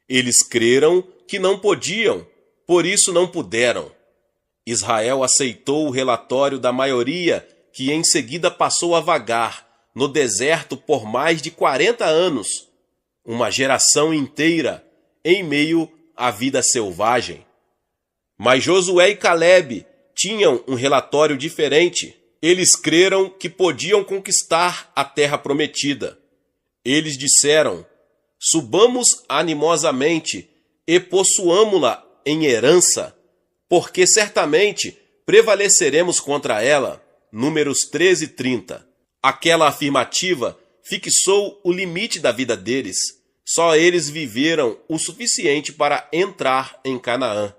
Speaker 1: Eles creram que não podiam, por isso não puderam. Israel aceitou o relatório da maioria, que em seguida passou a vagar no deserto por mais de 40 anos, uma geração inteira, em meio à vida selvagem. Mas Josué e Calebe tinham um relatório diferente. Eles creram que podiam conquistar a terra prometida. Eles disseram: subamos animosamente e possuamo-la em herança, porque certamente prevaleceremos contra ela. Números 13:30. Aquela afirmativa fixou o limite da vida deles. Só eles viveram o suficiente para entrar em Canaã.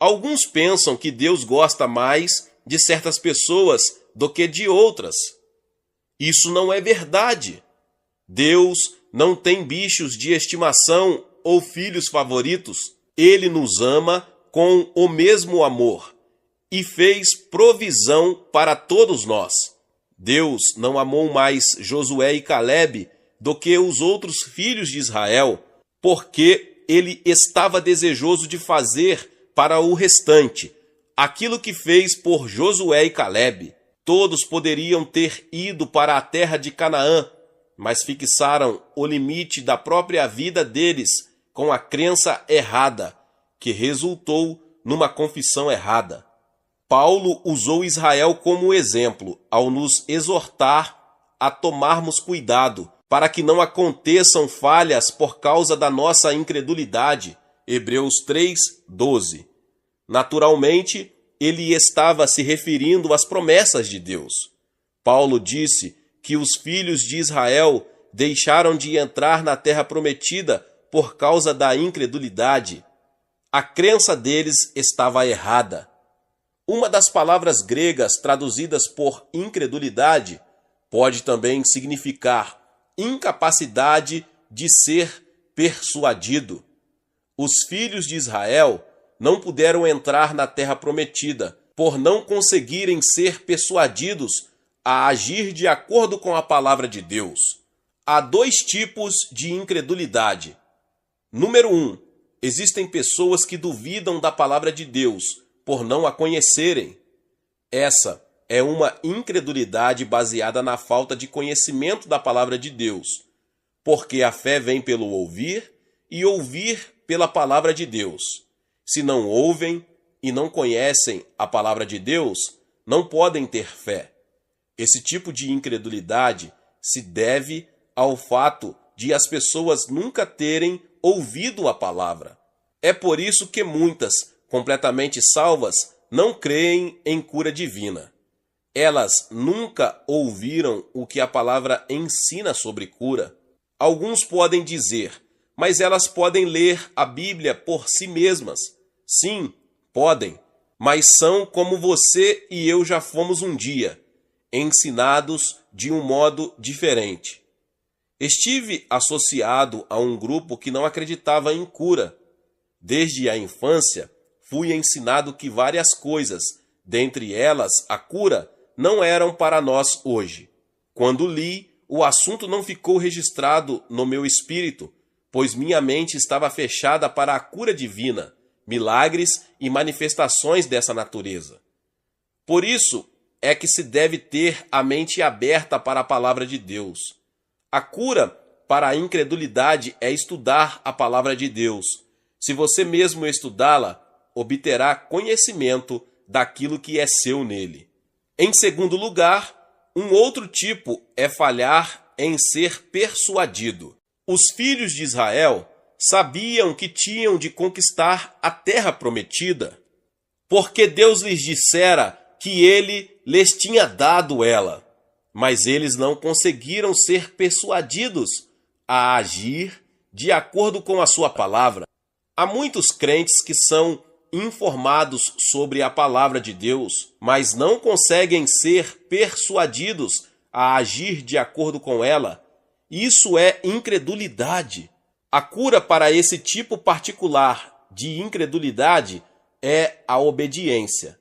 Speaker 1: Alguns pensam que Deus gosta mais de certas pessoas do que de outras. Isso não é verdade. Deus não tem bichos de estimação ou filhos favoritos. Ele nos ama com o mesmo amor e fez provisão para todos nós. Deus não amou mais Josué e Calebe do que os outros filhos de Israel, porque ele estava desejoso de fazer para o restante aquilo que fez por Josué e Calebe. Todos poderiam ter ido para a terra de Canaã, mas fixaram o limite da própria vida deles com a crença errada, que resultou numa confissão errada. Paulo usou Israel como exemplo ao nos exortar a tomarmos cuidado para que não aconteçam falhas por causa da nossa incredulidade. Hebreus 3:12. Naturalmente, ele estava se referindo às promessas de Deus. Paulo disse que os filhos de Israel deixaram de entrar na terra prometida por causa da incredulidade. A crença deles estava errada. Uma das palavras gregas traduzidas por incredulidade pode também significar incapacidade de ser persuadido. Os filhos de Israel não puderam entrar na terra prometida por não conseguirem ser persuadidos a agir de acordo com a palavra de Deus. Há dois tipos de incredulidade. Número 1. Existem pessoas que duvidam da palavra de Deus por não a conhecerem. Essa é uma incredulidade baseada na falta de conhecimento da palavra de Deus, porque a fé vem pelo ouvir e ouvir pela palavra de Deus. Se não ouvem e não conhecem a palavra de Deus, não podem ter fé. Esse tipo de incredulidade se deve ao fato de as pessoas nunca terem ouvido a palavra. É por isso que muitas, completamente salvas, não creem em cura divina. Elas nunca ouviram o que a palavra ensina sobre cura. Alguns podem dizer, mas elas podem ler a Bíblia por si mesmas. Sim, podem, mas são como você e eu já fomos um dia, ensinados de um modo diferente. Estive associado a um grupo que não acreditava em cura. Desde a infância, fui ensinado que várias coisas, dentre elas a cura, não eram para nós hoje. Quando li, o assunto não ficou registrado no meu espírito, pois minha mente estava fechada para a cura divina, milagres e manifestações dessa natureza. Por isso é que se deve ter a mente aberta para a palavra de Deus. A cura para a incredulidade é estudar a palavra de Deus. Se você mesmo estudá-la, obterá conhecimento daquilo que é seu nele. Em segundo lugar, um outro tipo é falhar em ser persuadido. Os filhos de Israel sabiam que tinham de conquistar a terra prometida, porque Deus lhes dissera que ele lhes tinha dado ela, mas eles não conseguiram ser persuadidos a agir de acordo com a sua palavra. Há muitos crentes que são informados sobre a palavra de Deus, mas não conseguem ser persuadidos a agir de acordo com ela. Isso é incredulidade. A cura para esse tipo particular de incredulidade é a obediência.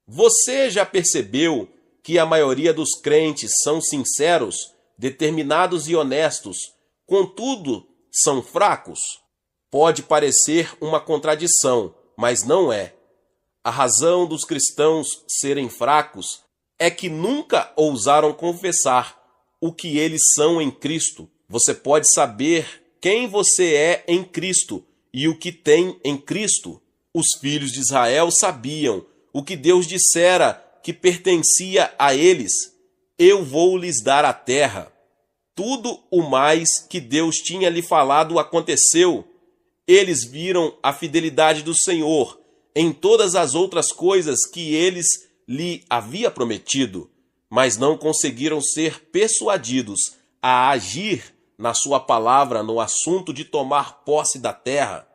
Speaker 1: Você já percebeu que a maioria dos crentes são sinceros, determinados e honestos, contudo são fracos? Pode parecer uma contradição, mas não é. A razão dos cristãos serem fracos é que nunca ousaram confessar o que eles são em Cristo. Você pode saber quem você é em Cristo e o que tem em Cristo. Os filhos de Israel sabiam o que Deus dissera que pertencia a eles. Eu vou lhes dar a terra. Tudo o mais que Deus tinha lhe falado aconteceu. Eles viram a fidelidade do Senhor em todas as outras coisas que eles lhe havia prometido, mas não conseguiram ser persuadidos a agir na sua palavra no assunto de tomar posse da terra.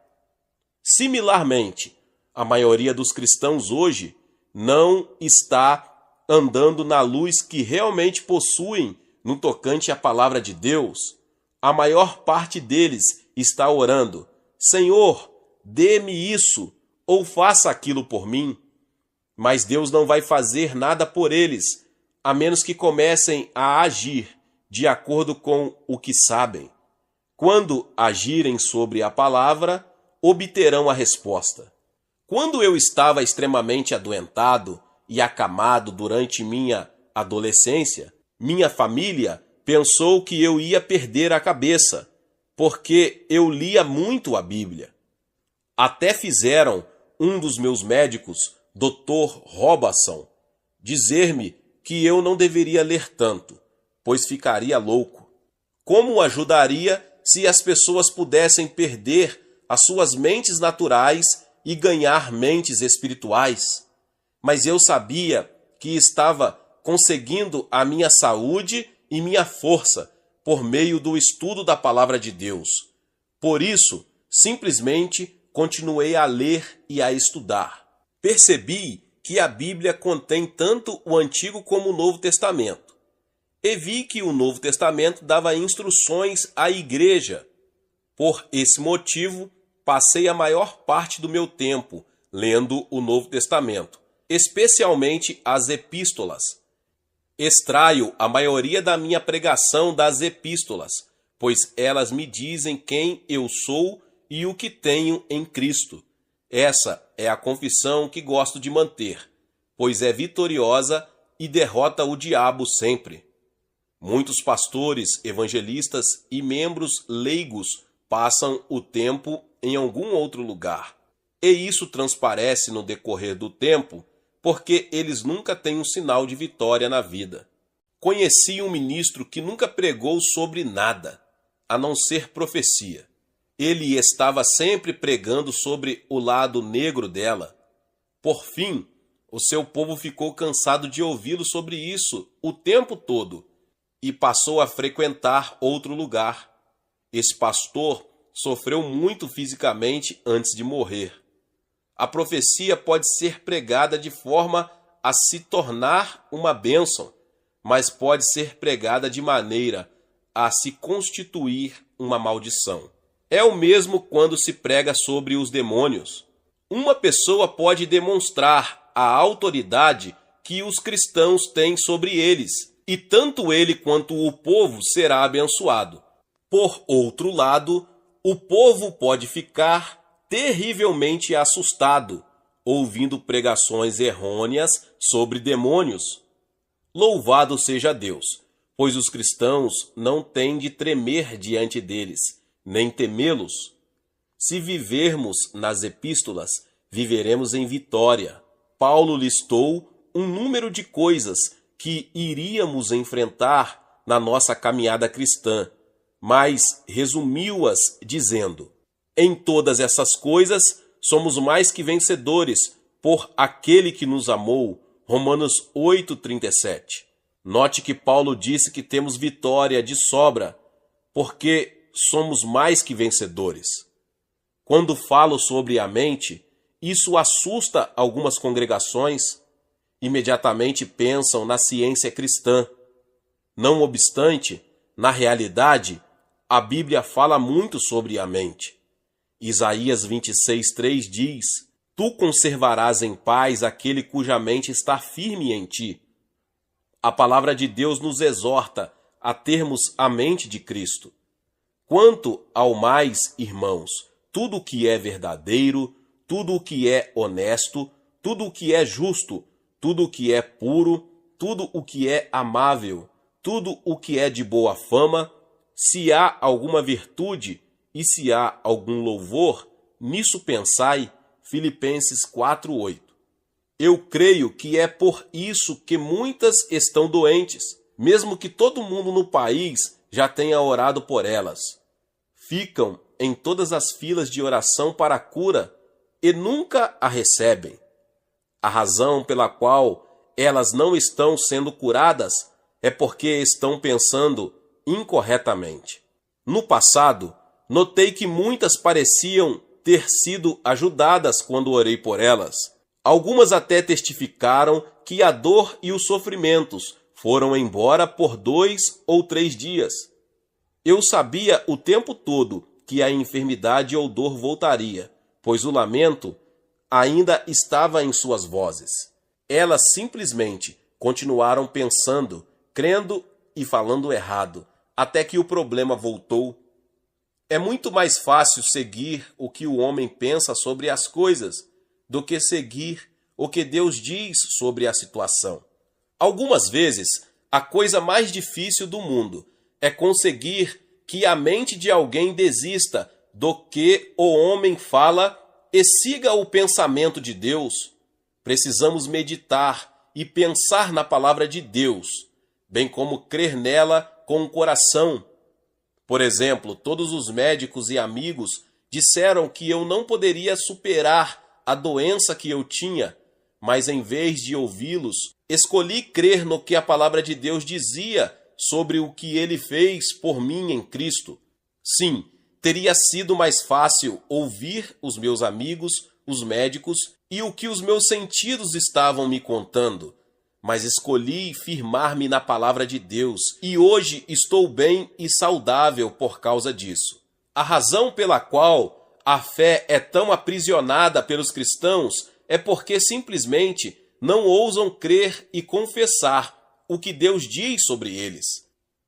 Speaker 1: Similarmente, a maioria dos cristãos hoje não está andando na luz que realmente possuem no tocante à palavra de Deus. A maior parte deles está orando: Senhor, dê-me isso ou faça aquilo por mim. Mas Deus não vai fazer nada por eles, a menos que comecem a agir de acordo com o que sabem. Quando agirem sobre a palavra, obterão a resposta. Quando eu estava extremamente adoentado e acamado durante minha adolescência, minha família pensou que eu ia perder a cabeça, porque eu lia muito a Bíblia. Até fizeram um dos meus médicos, Dr. Robertson, dizer-me que eu não deveria ler tanto, pois ficaria louco. Como ajudaria se as pessoas pudessem perder as suas mentes naturais e ganhar mentes espirituais? Mas eu sabia que estava conseguindo a minha saúde e minha força por meio do estudo da palavra de Deus. Por isso, simplesmente continuei a ler e a estudar. Percebi que a Bíblia contém tanto o Antigo como o Novo Testamento. E vi que o Novo Testamento dava instruções à igreja. Por esse motivo, passei a maior parte do meu tempo lendo o Novo Testamento, especialmente as epístolas. Extraio a maioria da minha pregação das epístolas, pois elas me dizem quem eu sou e o que tenho em Cristo. Essa é a confissão que gosto de manter, pois é vitoriosa e derrota o diabo sempre. Muitos pastores, evangelistas e membros leigos passam o tempo em algum outro lugar. E isso transparece no decorrer do tempo, porque eles nunca têm um sinal de vitória na vida. Conheci um ministro que nunca pregou sobre nada, a não ser profecia. Ele estava sempre pregando sobre o lado negro dela. Por fim, o seu povo ficou cansado de ouvi-lo sobre isso o tempo todo e passou a frequentar outro lugar. Esse pastor sofreu muito fisicamente antes de morrer. A profecia pode ser pregada de forma a se tornar uma bênção, mas pode ser pregada de maneira a se constituir uma maldição. É o mesmo quando se prega sobre os demônios. Uma pessoa pode demonstrar a autoridade que os cristãos têm sobre eles, e tanto ele quanto o povo será abençoado. Por outro lado, o povo pode ficar terrivelmente assustado, ouvindo pregações errôneas sobre demônios. Louvado seja Deus, pois os cristãos não têm de tremer diante deles, nem temê-los. Se vivermos nas epístolas, viveremos em vitória. Paulo listou um número de coisas que iríamos enfrentar na nossa caminhada cristã, mas resumiu-as dizendo: em todas essas coisas somos mais que vencedores por aquele que nos amou. Romanos 8:37. Note que Paulo disse que temos vitória de sobra, porque somos mais que vencedores. Quando falo sobre a mente, isso assusta algumas congregações. Imediatamente pensam na ciência cristã. Não obstante, na realidade, a Bíblia fala muito sobre a mente. Isaías 26:3 diz: tu conservarás em paz aquele cuja mente está firme em ti. A palavra de Deus nos exorta a termos a mente de Cristo. Quanto ao mais, irmãos, tudo o que é verdadeiro, tudo o que é honesto, tudo o que é justo, tudo o que é puro, tudo o que é amável, tudo o que é de boa fama, se há alguma virtude e se há algum louvor, nisso pensai. Filipenses 4:8. Eu creio que é por isso que muitas estão doentes, mesmo que todo mundo no país já tenha orado por elas. Ficam em todas as filas de oração para a cura e nunca a recebem. A razão pela qual elas não estão sendo curadas é porque estão pensando incorretamente. No passado, notei que muitas pareciam ter sido ajudadas quando orei por elas. Algumas até testificaram que a dor e os sofrimentos foram embora por 2 ou 3 dias. Eu sabia o tempo todo que a enfermidade ou dor voltaria, pois o lamento ainda estava em suas vozes. Elas simplesmente continuaram pensando, crendo e falando errado, até que o problema voltou. É muito mais fácil seguir o que o homem pensa sobre as coisas do que seguir o que Deus diz sobre a situação. Algumas vezes, a coisa mais difícil do mundo é conseguir que a mente de alguém desista do que o homem fala e siga o pensamento de Deus. Precisamos meditar e pensar na palavra de Deus, bem como crer nela com o coração. Por exemplo, todos os médicos e amigos disseram que eu não poderia superar a doença que eu tinha, mas em vez de ouvi-los, escolhi crer no que a palavra de Deus dizia sobre o que ele fez por mim em Cristo. Sim, teria sido mais fácil ouvir os meus amigos, os médicos, e o que os meus sentidos estavam me contando, mas escolhi firmar-me na palavra de Deus, e hoje estou bem e saudável por causa disso. A razão pela qual a fé é tão aprisionada pelos cristãos é porque simplesmente não ousam crer e confessar o que Deus diz sobre eles.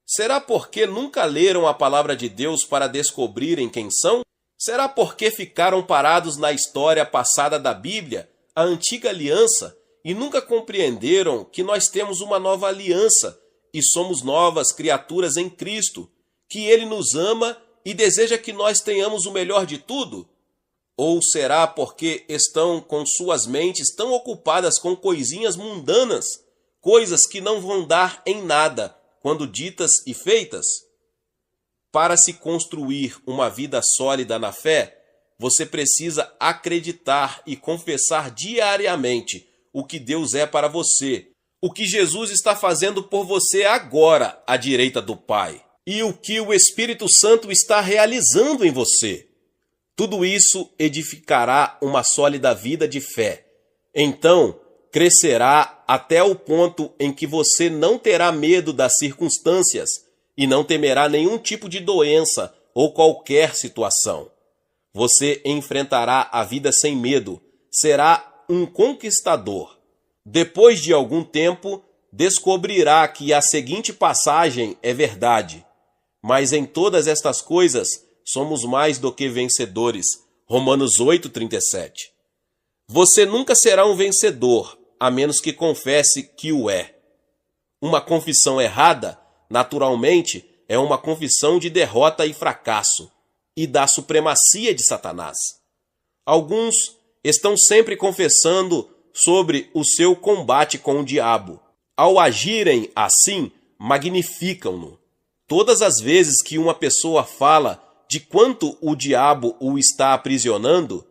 Speaker 1: Será porque nunca leram a palavra de Deus para descobrirem quem são? Será porque ficaram parados na história passada da Bíblia, a antiga aliança, e nunca compreenderam que nós temos uma nova aliança e somos novas criaturas em Cristo, que Ele nos ama e deseja que nós tenhamos o melhor de tudo? Ou será porque estão com suas mentes tão ocupadas com coisinhas mundanas, coisas que não vão dar em nada quando ditas e feitas? Para se construir uma vida sólida na fé, você precisa acreditar e confessar diariamente o que Deus é para você, o que Jesus está fazendo por você agora à direita do Pai, e o que o Espírito Santo está realizando em você. Tudo isso edificará uma sólida vida de fé. Então, crescerá até o ponto em que você não terá medo das circunstâncias e não temerá nenhum tipo de doença ou qualquer situação. Você enfrentará a vida sem medo, será um conquistador. Depois de algum tempo, descobrirá que a seguinte passagem é verdade. Mas em todas estas coisas, somos mais do que vencedores. Romanos 8:37. Você nunca será um vencedor, a menos que confesse que o é. Uma confissão errada, naturalmente, é uma confissão de derrota e fracasso, e da supremacia de Satanás. Alguns estão sempre confessando sobre o seu combate com o diabo. Ao agirem assim, magnificam-no. Todas as vezes que uma pessoa fala de quanto o diabo o está aprisionando,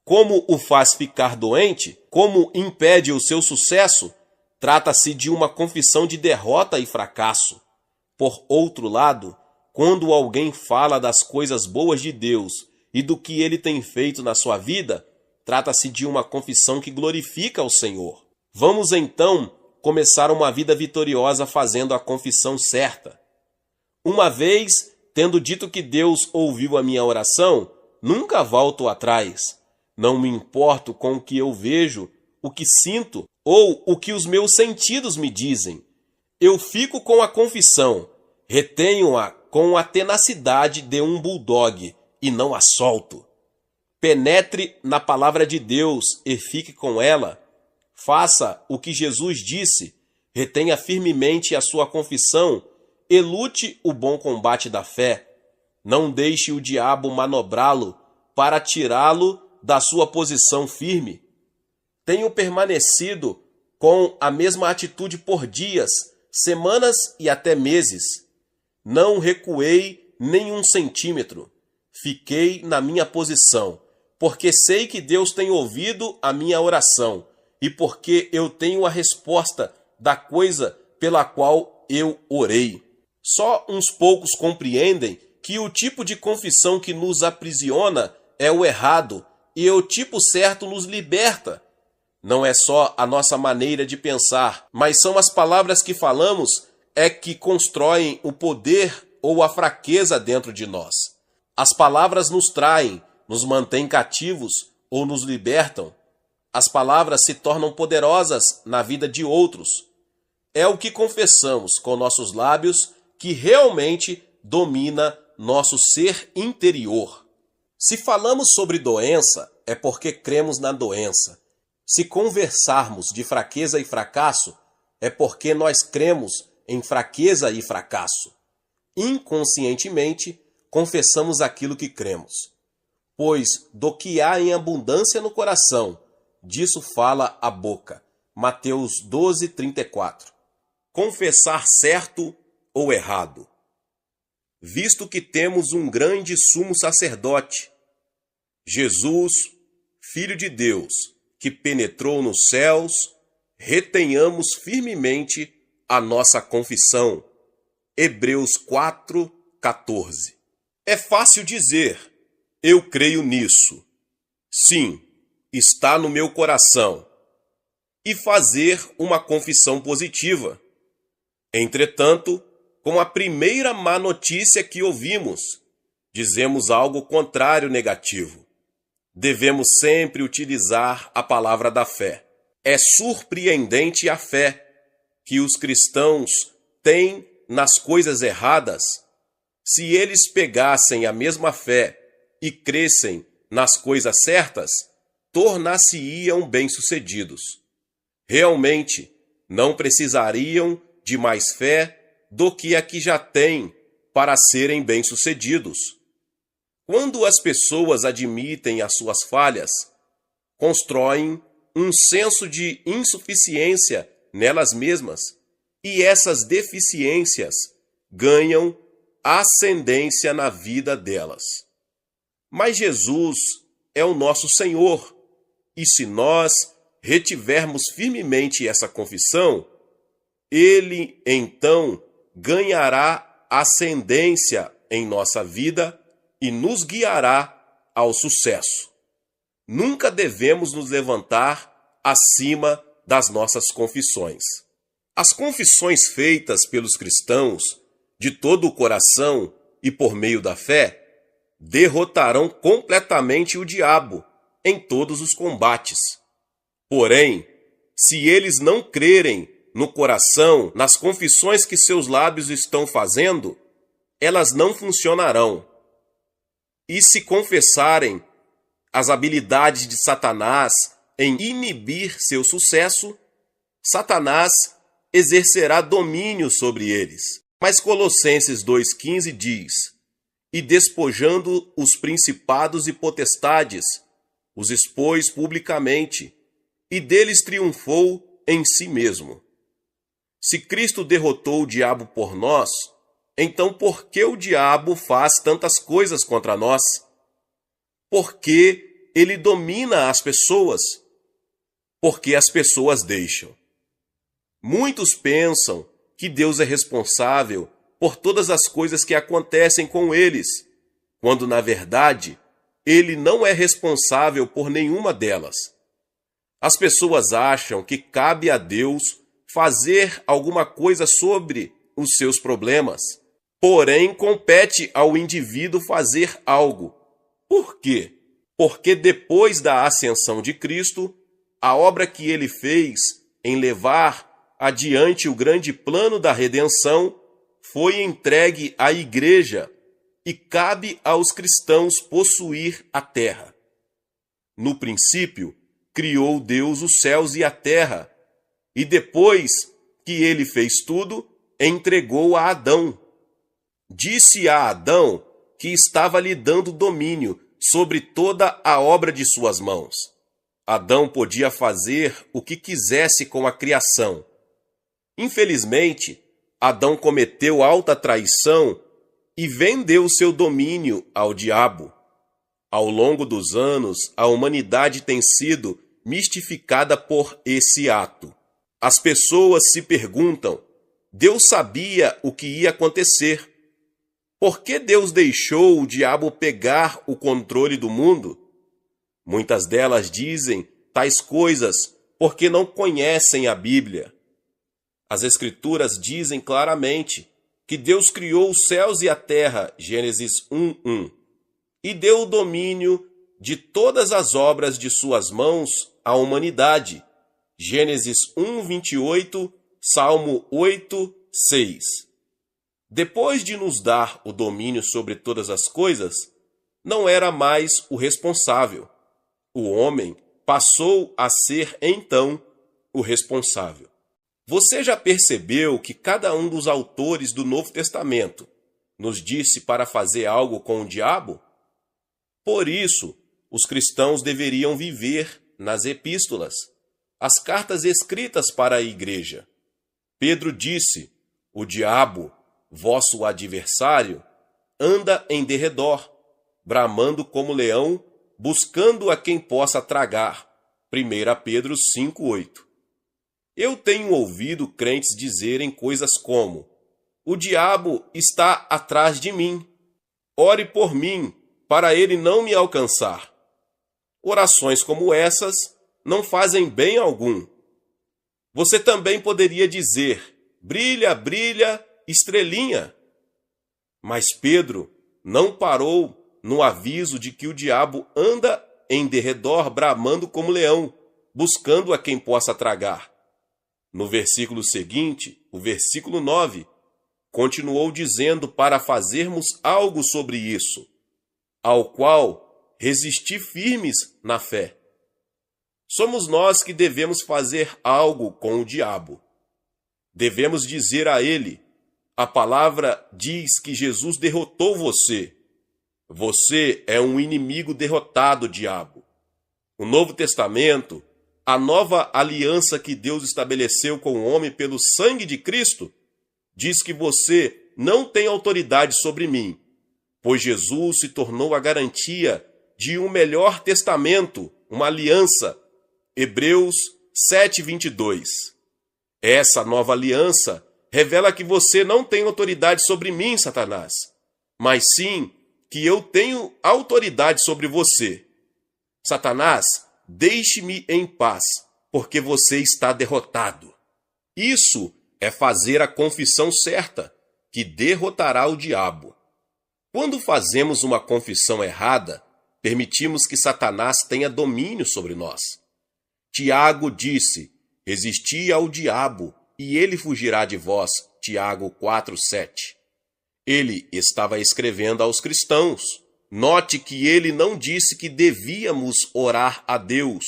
Speaker 1: como o faz ficar doente, como impede o seu sucesso, trata-se de uma confissão de derrota e fracasso. Por outro lado, quando alguém fala das coisas boas de Deus e do que ele tem feito na sua vida, trata-se de uma confissão que glorifica o Senhor. Vamos então começar uma vida vitoriosa fazendo a confissão certa. Uma vez, tendo dito que Deus ouviu a minha oração, nunca volto atrás. Não me importo com o que eu vejo, o que sinto ou o que os meus sentidos me dizem. Eu fico com a confissão, retenho-a com a tenacidade de um bulldog e não a solto. Penetre na palavra de Deus e fique com ela. Faça o que Jesus disse, retenha firmemente a sua confissão e lute o bom combate da fé. Não deixe o diabo manobrá-lo para tirá-lo da sua posição firme. Tenho permanecido com a mesma atitude por dias, semanas e até meses. Não recuei nem um centímetro. Fiquei na minha posição, porque sei que Deus tem ouvido a minha oração e porque eu tenho a resposta da coisa pela qual eu orei. Só uns poucos compreendem que o tipo de confissão que nos aprisiona é o errado e o tipo certo nos liberta. Não é só a nossa maneira de pensar, mas são as palavras que falamos que constroem o poder ou a fraqueza dentro de nós. As palavras nos traem, nos mantêm cativos ou nos libertam. As palavras se tornam poderosas na vida de outros. É o que confessamos com nossos lábios que realmente domina nosso ser interior. Se falamos sobre doença, é porque cremos na doença. Se conversarmos de fraqueza e fracasso, é porque nós cremos em fraqueza e fracasso. Inconscientemente, confessamos aquilo que cremos. Pois do que há em abundância no coração, disso fala a boca. Mateus 12:34. Confessar certo ou errado. Visto que temos um grande sumo sacerdote, Jesus, Filho de Deus, que penetrou nos céus, retenhamos firmemente a nossa confissão. Hebreus 4:14. É fácil dizer, eu creio nisso. Sim, está no meu coração. E fazer uma confissão positiva. Entretanto, com a primeira má notícia que ouvimos, dizemos algo contrário negativo. Devemos sempre utilizar a palavra da fé. É surpreendente a fé que os cristãos têm nas coisas erradas. Se eles pegassem a mesma fé e crescem nas coisas certas, tornar-se-iam bem-sucedidos. Realmente, não precisariam de mais fé do que a que já têm para serem bem-sucedidos. Quando as pessoas admitem as suas falhas, constroem um senso de insuficiência nelas mesmas e essas deficiências ganham ascendência na vida delas. Mas Jesus é o nosso Senhor, e se nós retivermos firmemente essa confissão, Ele então ganhará ascendência em nossa vida e nos guiará ao sucesso. Nunca devemos nos levantar acima das nossas confissões. As confissões feitas pelos cristãos, de todo o coração e por meio da fé, derrotarão completamente o diabo em todos os combates. Porém, se eles não crerem no coração, nas confissões que seus lábios estão fazendo, elas não funcionarão. E se confessarem as habilidades de Satanás em inibir seu sucesso, Satanás exercerá domínio sobre eles. Mas Colossenses 2,15 diz: e despojando os principados e potestades, os expôs publicamente, e deles triunfou em si mesmo. Se Cristo derrotou o diabo por nós, então por que o diabo faz tantas coisas contra nós? Porque ele domina as pessoas. Porque as pessoas deixam. Muitos pensam que Deus é responsável por todas as coisas que acontecem com eles, quando na verdade Ele não é responsável por nenhuma delas. As pessoas acham que cabe a Deus fazer alguma coisa sobre os seus problemas. Porém, compete ao indivíduo fazer algo. Por quê? Porque depois da ascensão de Cristo, a obra que ele fez em levar adiante o grande plano da redenção foi entregue à igreja e cabe aos cristãos possuir a terra. No princípio, criou Deus os céus e a terra, e depois que ele fez tudo, entregou a Adão. Disse a Adão que estava lhe dando domínio sobre toda a obra de suas mãos. Adão podia fazer o que quisesse com a criação. Infelizmente, Adão cometeu alta traição e vendeu seu domínio ao diabo. Ao longo dos anos, a humanidade tem sido mistificada por esse ato. As pessoas se perguntam: Deus sabia o que ia acontecer. Por que Deus deixou o diabo pegar o controle do mundo? Muitas delas dizem tais coisas porque não conhecem a Bíblia. As Escrituras dizem claramente que Deus criou os céus e a terra, Gênesis 1:1, e deu o domínio de todas as obras de suas mãos à humanidade, Gênesis 1:28, Salmo 8:6. Depois de nos dar o domínio sobre todas as coisas, não era mais o responsável. O homem passou a ser, então, o responsável. Você já percebeu que cada um dos autores do Novo Testamento nos disse para fazer algo com o diabo? Por isso, os cristãos deveriam viver nas epístolas, as cartas escritas para a igreja. Pedro disse: o diabo, vosso adversário, anda em derredor, bramando como leão, buscando a quem possa tragar. 1 Pedro 5:8. Eu tenho ouvido crentes dizerem coisas como: o diabo está atrás de mim. Ore por mim, para ele não me alcançar. Orações como essas não fazem bem algum. Você também poderia dizer: brilha, brilha, estrelinha. Mas Pedro não parou no aviso de que o diabo anda em derredor bramando como leão, buscando a quem possa tragar. No versículo seguinte, o versículo 9, continuou dizendo para fazermos algo sobre isso, ao qual resistir firmes na fé. Somos nós que devemos fazer algo com o diabo. Devemos dizer a ele: a palavra diz que Jesus derrotou você. Você é um inimigo derrotado, diabo. O Novo Testamento, a nova aliança que Deus estabeleceu com o homem pelo sangue de Cristo, diz que você não tem autoridade sobre mim, pois Jesus se tornou a garantia de um melhor testamento, uma aliança. Hebreus 7:22. Essa nova aliança revela que você não tem autoridade sobre mim, Satanás, mas sim que eu tenho autoridade sobre você. Satanás, deixe-me em paz, porque você está derrotado. Isso é fazer a confissão certa, que derrotará o diabo. Quando fazemos uma confissão errada, permitimos que Satanás tenha domínio sobre nós. Tiago disse: resisti ao diabo, e ele fugirá de vós. Tiago 4:7. Ele estava escrevendo aos cristãos. Note que ele não disse que devíamos orar a Deus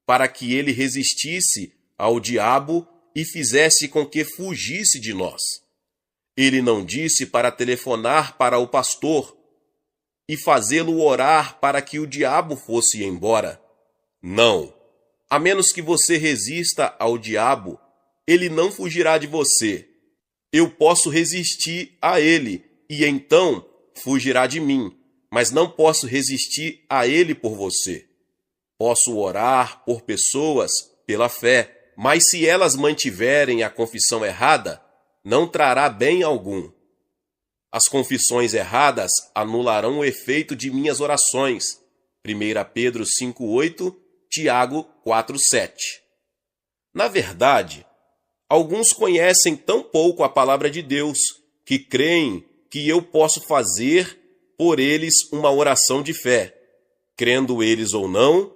Speaker 1: para que ele resistisse ao diabo e fizesse com que fugisse de nós. Ele não disse para telefonar para o pastor e fazê-lo orar para que o diabo fosse embora. Não. A menos que você resista ao diabo, ele não fugirá de você. Eu posso resistir a ele e então fugirá de mim, mas não posso resistir a ele por você. Posso orar por pessoas pela fé, mas se elas mantiverem a confissão errada, não trará bem algum. As confissões erradas anularão o efeito de minhas orações. 1 Pedro 5:8, Tiago 4:7. Na verdade, alguns conhecem tão pouco a palavra de Deus que creem que eu posso fazer por eles uma oração de fé, crendo eles ou não,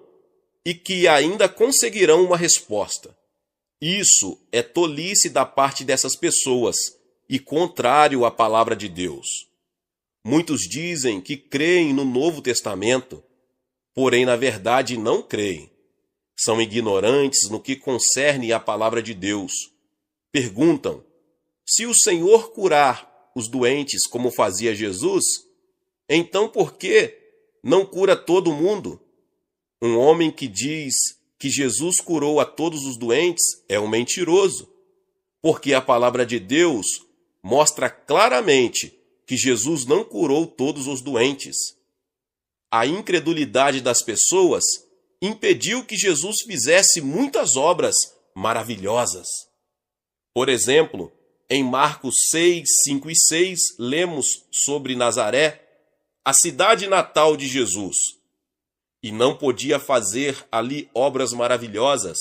Speaker 1: e que ainda conseguirão uma resposta. Isso é tolice da parte dessas pessoas e contrário à palavra de Deus. Muitos dizem que creem no Novo Testamento, porém na verdade não creem. São ignorantes no que concerne à palavra de Deus. Perguntam: se o Senhor curar os doentes como fazia Jesus, então por que não cura todo mundo? Um homem que diz que Jesus curou a todos os doentes é um mentiroso, porque a palavra de Deus mostra claramente que Jesus não curou todos os doentes. A incredulidade das pessoas impediu que Jesus fizesse muitas obras maravilhosas. Por exemplo, em Marcos 6, 5 e 6, lemos sobre Nazaré, a cidade natal de Jesus. E não podia fazer ali obras maravilhosas,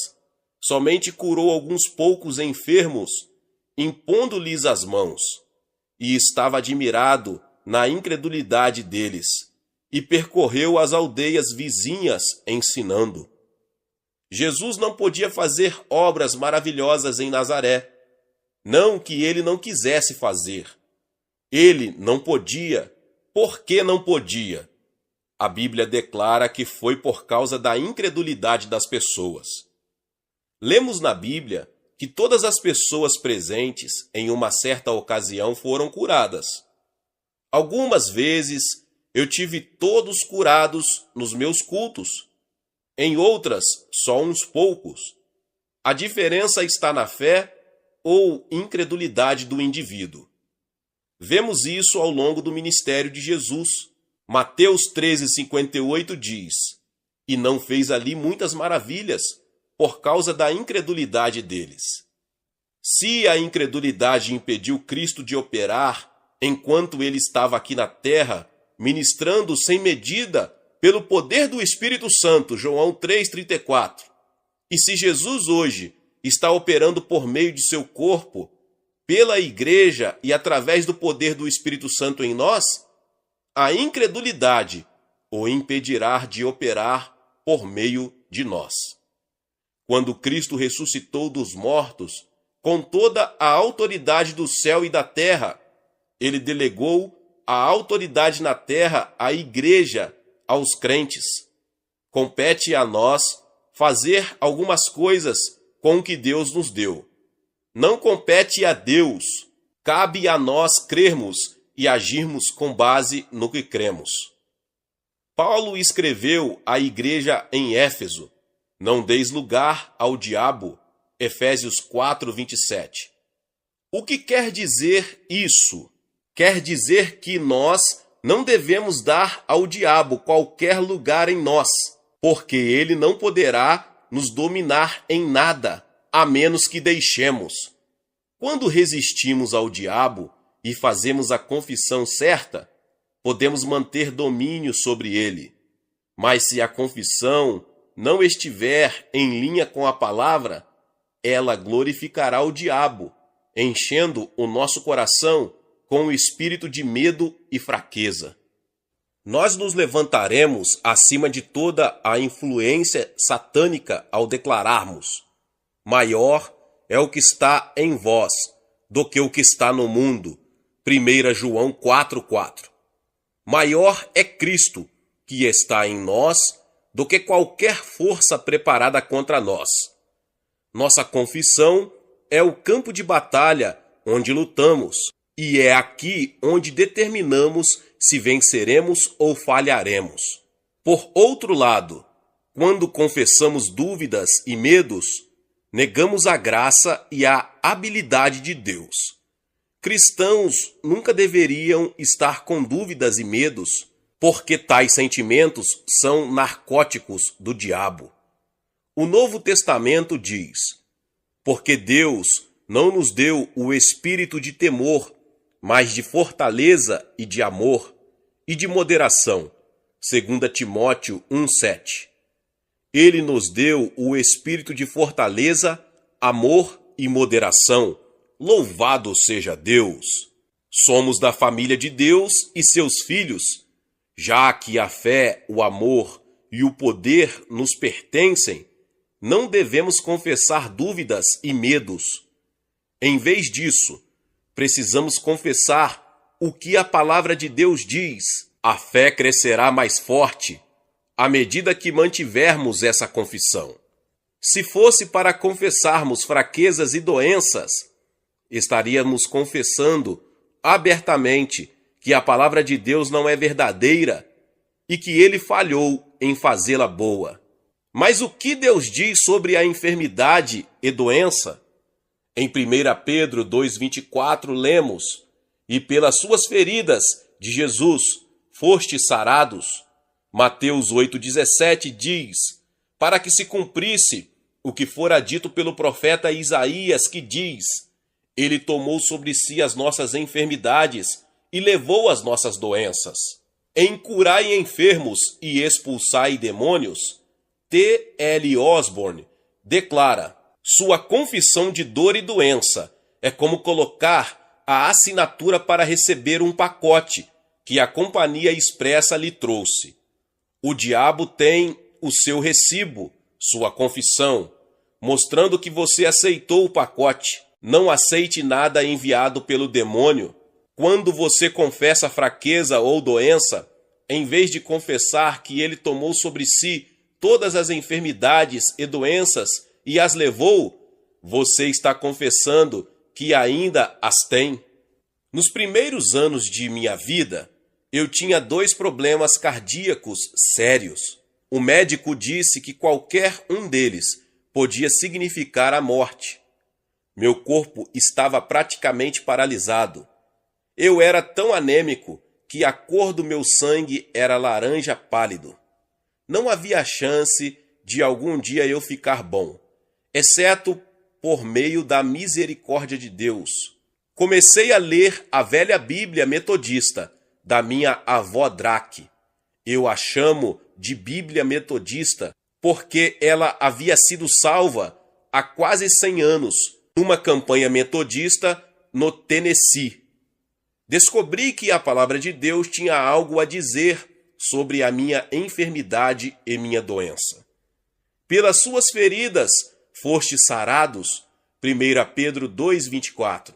Speaker 1: somente curou alguns poucos enfermos, impondo-lhes as mãos, e estava admirado na incredulidade deles, e percorreu as aldeias vizinhas ensinando. Jesus não podia fazer obras maravilhosas em Nazaré, não que ele não quisesse fazer. Ele não podia. Por que não podia? A Bíblia declara que foi por causa da incredulidade das pessoas. Lemos na Bíblia que todas as pessoas presentes em uma certa ocasião foram curadas. Algumas vezes eu tive todos curados nos meus cultos. Em outras, só uns poucos. A diferença está na fé ou incredulidade do indivíduo. Vemos isso ao longo do ministério de Jesus. Mateus 13:58 diz: E não fez ali muitas maravilhas, por causa da incredulidade deles. Se a incredulidade impediu Cristo de operar enquanto ele estava aqui na terra, ministrando sem medida pelo poder do Espírito Santo, João 3:34, e se Jesus hoje está operando por meio de seu corpo, pela igreja e através do poder do Espírito Santo em nós, a incredulidade o impedirá de operar por meio de nós. Quando Cristo ressuscitou dos mortos, com toda a autoridade do céu e da terra, ele delegou a autoridade na terra à igreja, aos crentes. Compete a nós fazer algumas coisas com o que Deus nos deu. Não compete a Deus, cabe a nós crermos e agirmos com base no que cremos. Paulo escreveu à igreja em Éfeso: Não deis lugar ao diabo, Efésios 4:27. O que quer dizer isso? Quer dizer que nós não devemos dar ao diabo qualquer lugar em nós, porque ele não poderá nos dominar em nada, a menos que deixemos. Quando resistimos ao diabo e fazemos a confissão certa, podemos manter domínio sobre ele. Mas se a confissão não estiver em linha com a palavra, ela glorificará o diabo, enchendo o nosso coração com o espírito de medo e fraqueza. Nós nos levantaremos acima de toda a influência satânica ao declararmos: maior é o que está em vós do que o que está no mundo. 1 João 4:4. Maior é Cristo que está em nós do que qualquer força preparada contra nós. Nossa confissão é o campo de batalha onde lutamos, e é aqui onde determinamos se venceremos ou falharemos. Por outro lado, quando confessamos dúvidas e medos, negamos a graça e a habilidade de Deus. Cristãos nunca deveriam estar com dúvidas e medos, porque tais sentimentos são narcóticos do diabo. O Novo Testamento diz: Porque Deus não nos deu o espírito de temor, mas de fortaleza e de amor e de moderação. 2 Timóteo 1:7. Ele nos deu o espírito de fortaleza, amor e moderação. Louvado seja Deus! Somos da família de Deus e seus filhos, já que a fé, o amor e o poder nos pertencem. Não devemos confessar dúvidas e medos. Em vez disso, precisamos confessar o que a palavra de Deus diz. A fé crescerá mais forte à medida que mantivermos essa confissão. Se fosse para confessarmos fraquezas e doenças, estaríamos confessando abertamente que a palavra de Deus não é verdadeira e que ele falhou em fazê-la boa. Mas o que Deus diz sobre a enfermidade e doença? Em 1 Pedro 2:24 lemos: E pelas suas feridas de Jesus fostes sarados. Mateus 8,17 diz: para que se cumprisse o que fora dito pelo profeta Isaías, que diz: ele tomou sobre si as nossas enfermidades e levou as nossas doenças. Em curai enfermos e expulsai demônios, T. L. Osborne declara: sua confissão de dor e doença é como colocar a assinatura para receber um pacote que a Companhia Expressa lhe trouxe. O diabo tem o seu recibo, sua confissão, mostrando que você aceitou o pacote. Não aceite nada enviado pelo demônio. Quando você confessa fraqueza ou doença, em vez de confessar que ele tomou sobre si todas as enfermidades e doenças e as levou, você está confessando que ainda as tem. Nos primeiros anos de minha vida, eu tinha 2 problemas cardíacos sérios. O médico disse que qualquer um deles podia significar a morte. Meu corpo estava praticamente paralisado. Eu era tão anêmico que a cor do meu sangue era laranja pálido. Não havia chance de algum dia eu ficar bom, exceto por meio da misericórdia de Deus. Comecei a ler a velha Bíblia metodista da minha avó Drake. Eu a chamo de Bíblia metodista porque ela havia sido salva há quase 100 anos numa campanha metodista no Tennessee. Descobri que a palavra de Deus tinha algo a dizer sobre a minha enfermidade e minha doença. Pelas suas feridas fostes sarados, 1 Pedro 2,24.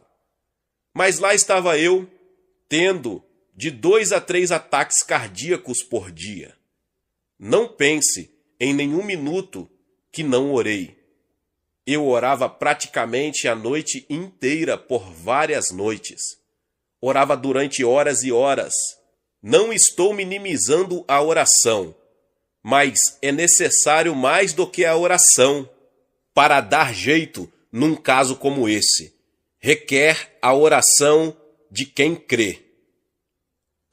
Speaker 1: Mas lá estava eu, tendo de 2 a 3 ataques cardíacos por dia. Não pense em nenhum minuto que não orei. Eu orava praticamente a noite inteira por várias noites. Orava durante horas e horas. Não estou minimizando a oração, mas é necessário mais do que a oração para dar jeito num caso como esse. Requer a oração de quem crê.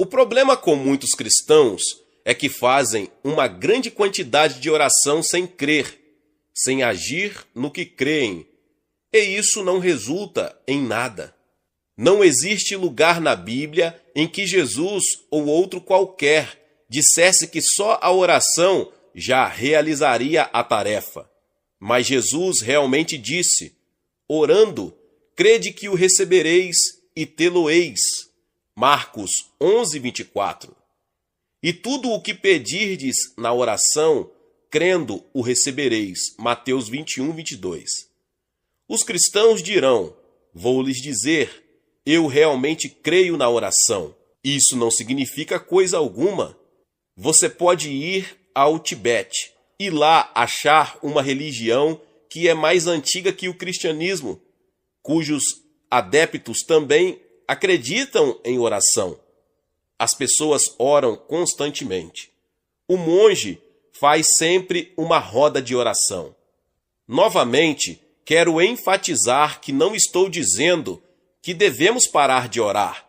Speaker 1: O problema com muitos cristãos é que fazem uma grande quantidade de oração sem crer, sem agir no que creem, e isso não resulta em nada. Não existe lugar na Bíblia em que Jesus ou outro qualquer dissesse que só a oração já realizaria a tarefa. Mas Jesus realmente disse: orando, crede que o recebereis e tê-lo-eis. Marcos 11:24. E tudo o que pedirdes na oração, crendo, o recebereis. Mateus 21:22. Os cristãos dirão: vou lhes dizer, eu realmente creio na oração. Isso não significa coisa alguma. Você pode ir ao Tibete e lá achar uma religião que é mais antiga que o cristianismo, cujos adeptos também acreditam em oração. As pessoas oram constantemente. O monge faz sempre uma roda de oração. Novamente, quero enfatizar que não estou dizendo que devemos parar de orar.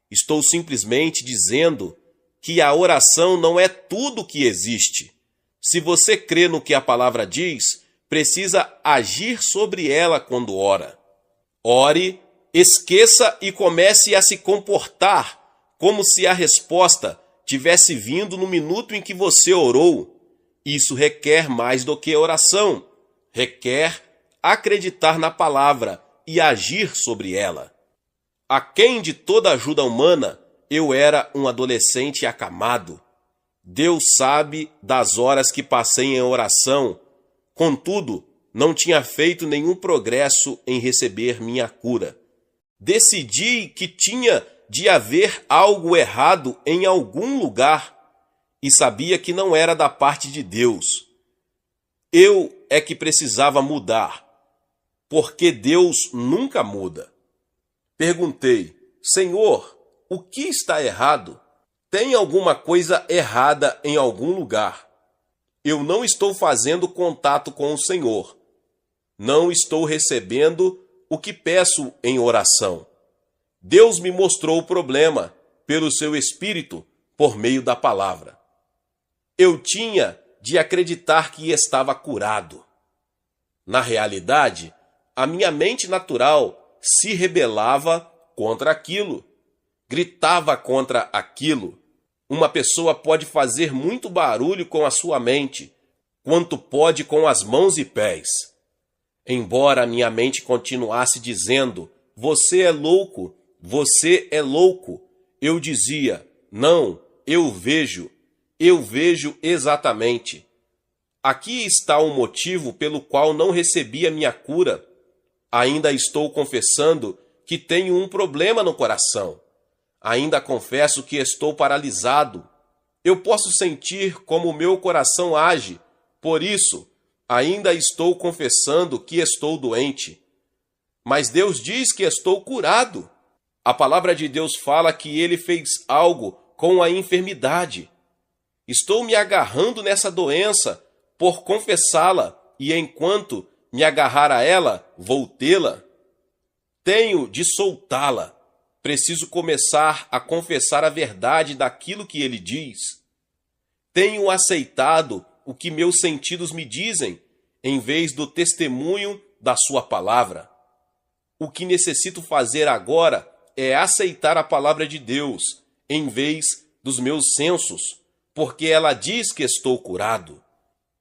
Speaker 1: Estou simplesmente dizendo que a oração não é tudo que existe. Se você crê no que a palavra diz, precisa agir sobre ela quando ora. Ore, esqueça e comece a se comportar como se a resposta tivesse vindo no minuto em que você orou. Isso requer mais do que oração. Requer acreditar na palavra e agir sobre ela. Aquém de toda ajuda humana, eu era um adolescente acamado. Deus sabe das horas que passei em oração. Contudo, não tinha feito nenhum progresso em receber minha cura. Decidi que tinha de haver algo errado em algum lugar e sabia que não era da parte de Deus. Eu é que precisava mudar, porque Deus nunca muda. Perguntei: Senhor, o que está errado? Tem alguma coisa errada em algum lugar? Eu não estou fazendo contato com o Senhor. Não estou recebendo o que peço em oração. Deus me mostrou o problema pelo seu Espírito por meio da palavra. eu tinha de acreditar que estava curado. Na realidade, a minha mente natural se rebelava contra aquilo, gritava contra aquilo. Uma pessoa pode fazer muito barulho com a sua mente, quanto pode com as mãos e pés. Embora minha mente continuasse dizendo, você é louco, eu dizia, não, eu vejo exatamente. Aqui está o motivo pelo qual não recebi a minha cura. Ainda estou confessando que tenho um problema no coração. Ainda confesso que estou paralisado. Eu posso sentir como o meu coração age. Por isso, ainda estou confessando que estou doente. Mas Deus diz que estou curado. A palavra de Deus fala que Ele fez algo com a enfermidade. Estou me agarrando nessa doença por confessá-la, e enquanto me agarrar a ela, vou tê-la. Tenho de soltá-la. Preciso começar a confessar a verdade daquilo que ele diz. Tenho aceitado o que meus sentidos me dizem, em vez do testemunho da sua palavra. O que necessito fazer agora é aceitar a palavra de Deus, em vez dos meus sensos, porque ela diz que estou curado.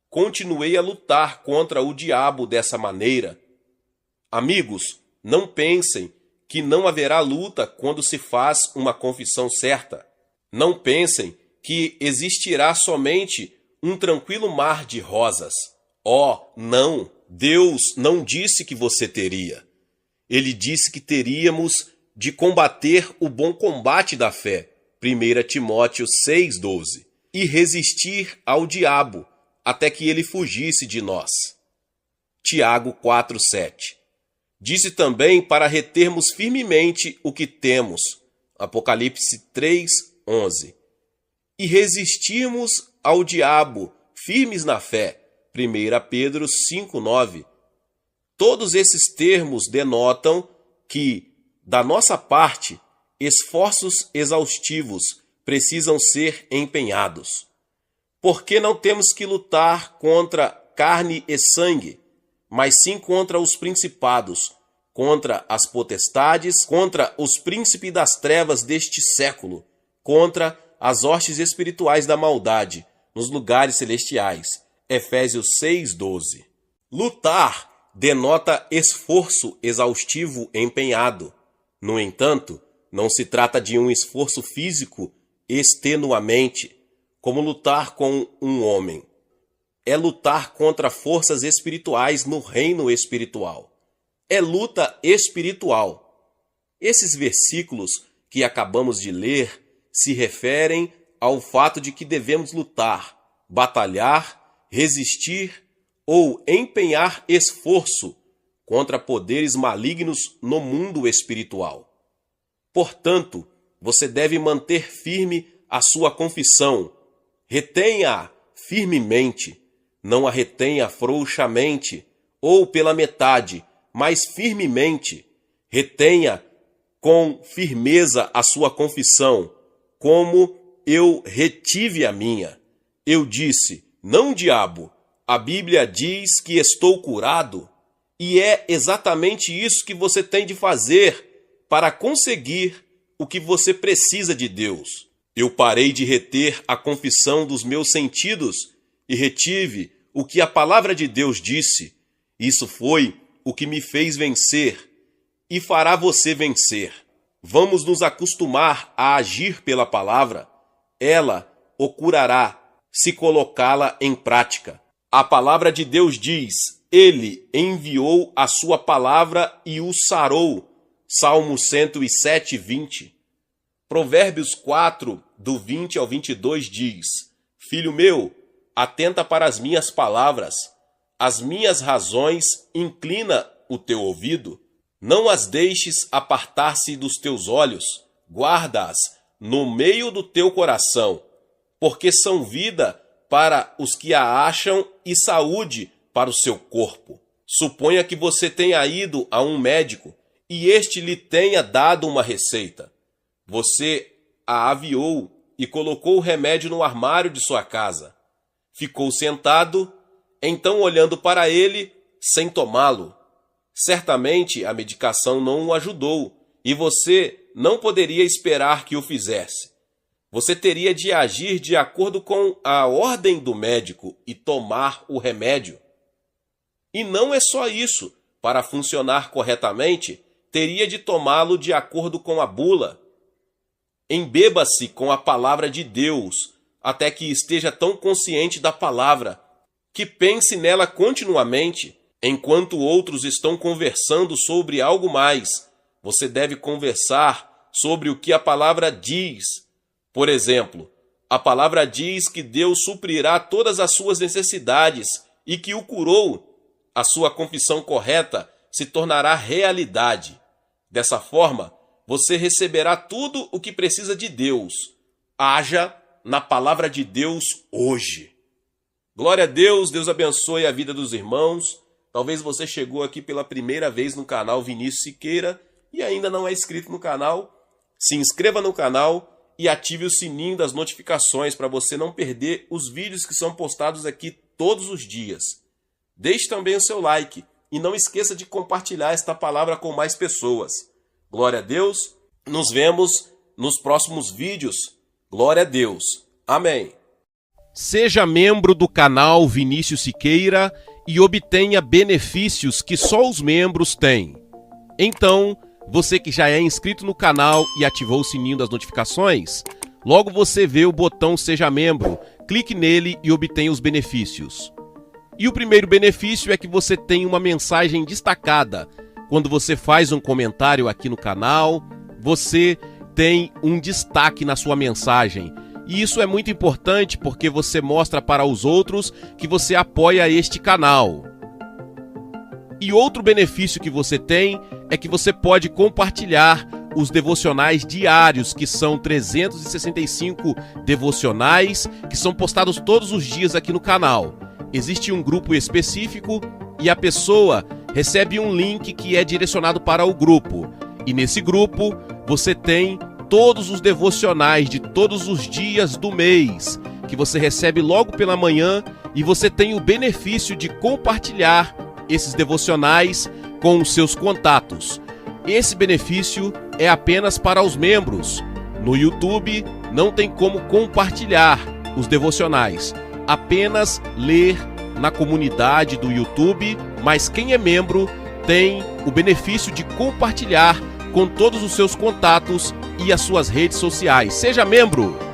Speaker 1: Continuei a lutar contra o diabo dessa maneira. Amigos, não pensem que não haverá luta quando se faz uma confissão certa. Não pensem que existirá somente um tranquilo mar de rosas. Oh, não! Deus não disse que você teria. Ele disse que teríamos de combater o bom combate da fé, 1 Timóteo 6,12, e resistir ao diabo, até que ele fugisse de nós. Tiago 4,7. Disse também para retermos firmemente o que temos. Apocalipse 3,11. E resistirmos ao diabo, firmes na fé. 1 Pedro 5,9. Todos esses termos denotam que, da nossa parte, esforços exaustivos precisam ser empenhados. Porque não temos que lutar contra carne e sangue, mas sim contra os principados, contra as potestades, contra os príncipes das trevas deste século, contra as hostes espirituais da maldade nos lugares celestiais. Efésios 6,12. Lutar denota esforço exaustivo empenhado. No entanto, não se trata de um esforço físico extenuamente, como lutar com um homem. É lutar contra forças espirituais no reino espiritual. É luta espiritual. Esses versículos que acabamos de ler se referem ao fato de que devemos lutar, batalhar, resistir ou empenhar esforço contra poderes malignos no mundo espiritual. Portanto, você deve manter firme a sua confissão. Retenha-a firmemente, não a retenha frouxamente ou pela metade, mas firmemente. Retenha com firmeza a sua confissão, como eu retive a minha. Eu disse, não, diabo, a Bíblia diz que estou curado, e é exatamente isso que você tem de fazer para conseguir o que você precisa de Deus. Eu parei de reter a confissão dos meus sentidos e retive o que a palavra de Deus disse. Isso foi o que me fez vencer e fará você vencer. Vamos nos acostumar a agir pela palavra. Ela o curará se colocá-la em prática. A palavra de Deus diz, Ele enviou a sua palavra e o sarou. Salmo 107, 20. Provérbios 4, do 20 ao 22 diz, Filho meu, atenta para as minhas palavras, as minhas razões inclina o teu ouvido, não as deixes apartar-se dos teus olhos, guarda-as no meio do teu coração, porque são vida para os que a acham e saúde para o seu corpo. Suponha que você tenha ido a um médico e este lhe tenha dado uma receita. Você a aviou e colocou o remédio no armário de sua casa. ficou sentado, então olhando para ele, sem tomá-lo. Certamente a medicação não o ajudou e você não poderia esperar que o fizesse. Você teria de agir de acordo com a ordem do médico e tomar o remédio. E não é só isso. Para funcionar corretamente, teria de tomá-lo de acordo com a bula. Embeba-se com a palavra de Deus, até que esteja tão consciente da palavra, que pense nela continuamente. Enquanto outros estão conversando sobre algo mais, você deve conversar sobre o que a palavra diz. Por exemplo, a palavra diz que Deus suprirá todas as suas necessidades e que o curou. A sua confissão correta se tornará realidade. Dessa forma, você receberá tudo o que precisa de Deus. Haja na palavra de Deus hoje. Glória a Deus, Deus abençoe a vida dos irmãos. Talvez você chegou aqui pela primeira vez no canal Vinícius Siqueira e ainda não é inscrito no canal. Se inscreva no canal e ative o sininho das notificações para você não perder os vídeos que são postados aqui todos os dias. Deixe também o seu like e não esqueça de compartilhar esta palavra com mais pessoas. Glória a Deus. Nos vemos nos próximos vídeos. Glória a Deus. Amém. Seja membro do canal Vinícius Siqueira e obtenha benefícios que só os membros têm. Então, você que já é inscrito no canal e ativou o sininho das notificações, logo você vê o botão Seja Membro, clique nele e obtenha os benefícios. E o primeiro benefício é que você tem uma mensagem destacada. Quando você faz um comentário aqui no canal, você tem um destaque na sua mensagem. E isso é muito importante porque você mostra para os outros que você apoia este canal. E outro benefício que você tem é que você pode compartilhar os devocionais diários, que são 365 devocionais, que são postados todos os dias aqui no canal. Existe um grupo específico e a pessoa recebe um link que é direcionado para o grupo. E nesse grupo você tem todos os devocionais de todos os dias do mês, que você recebe logo pela manhã, e você tem o benefício de compartilhar esses devocionais com os seus contatos. Esse benefício é apenas para os membros. No YouTube não tem como compartilhar os devocionais, apenas ler na comunidade do YouTube, mas quem é membro tem o benefício de compartilhar com todos os seus contatos e as suas redes sociais. Seja membro!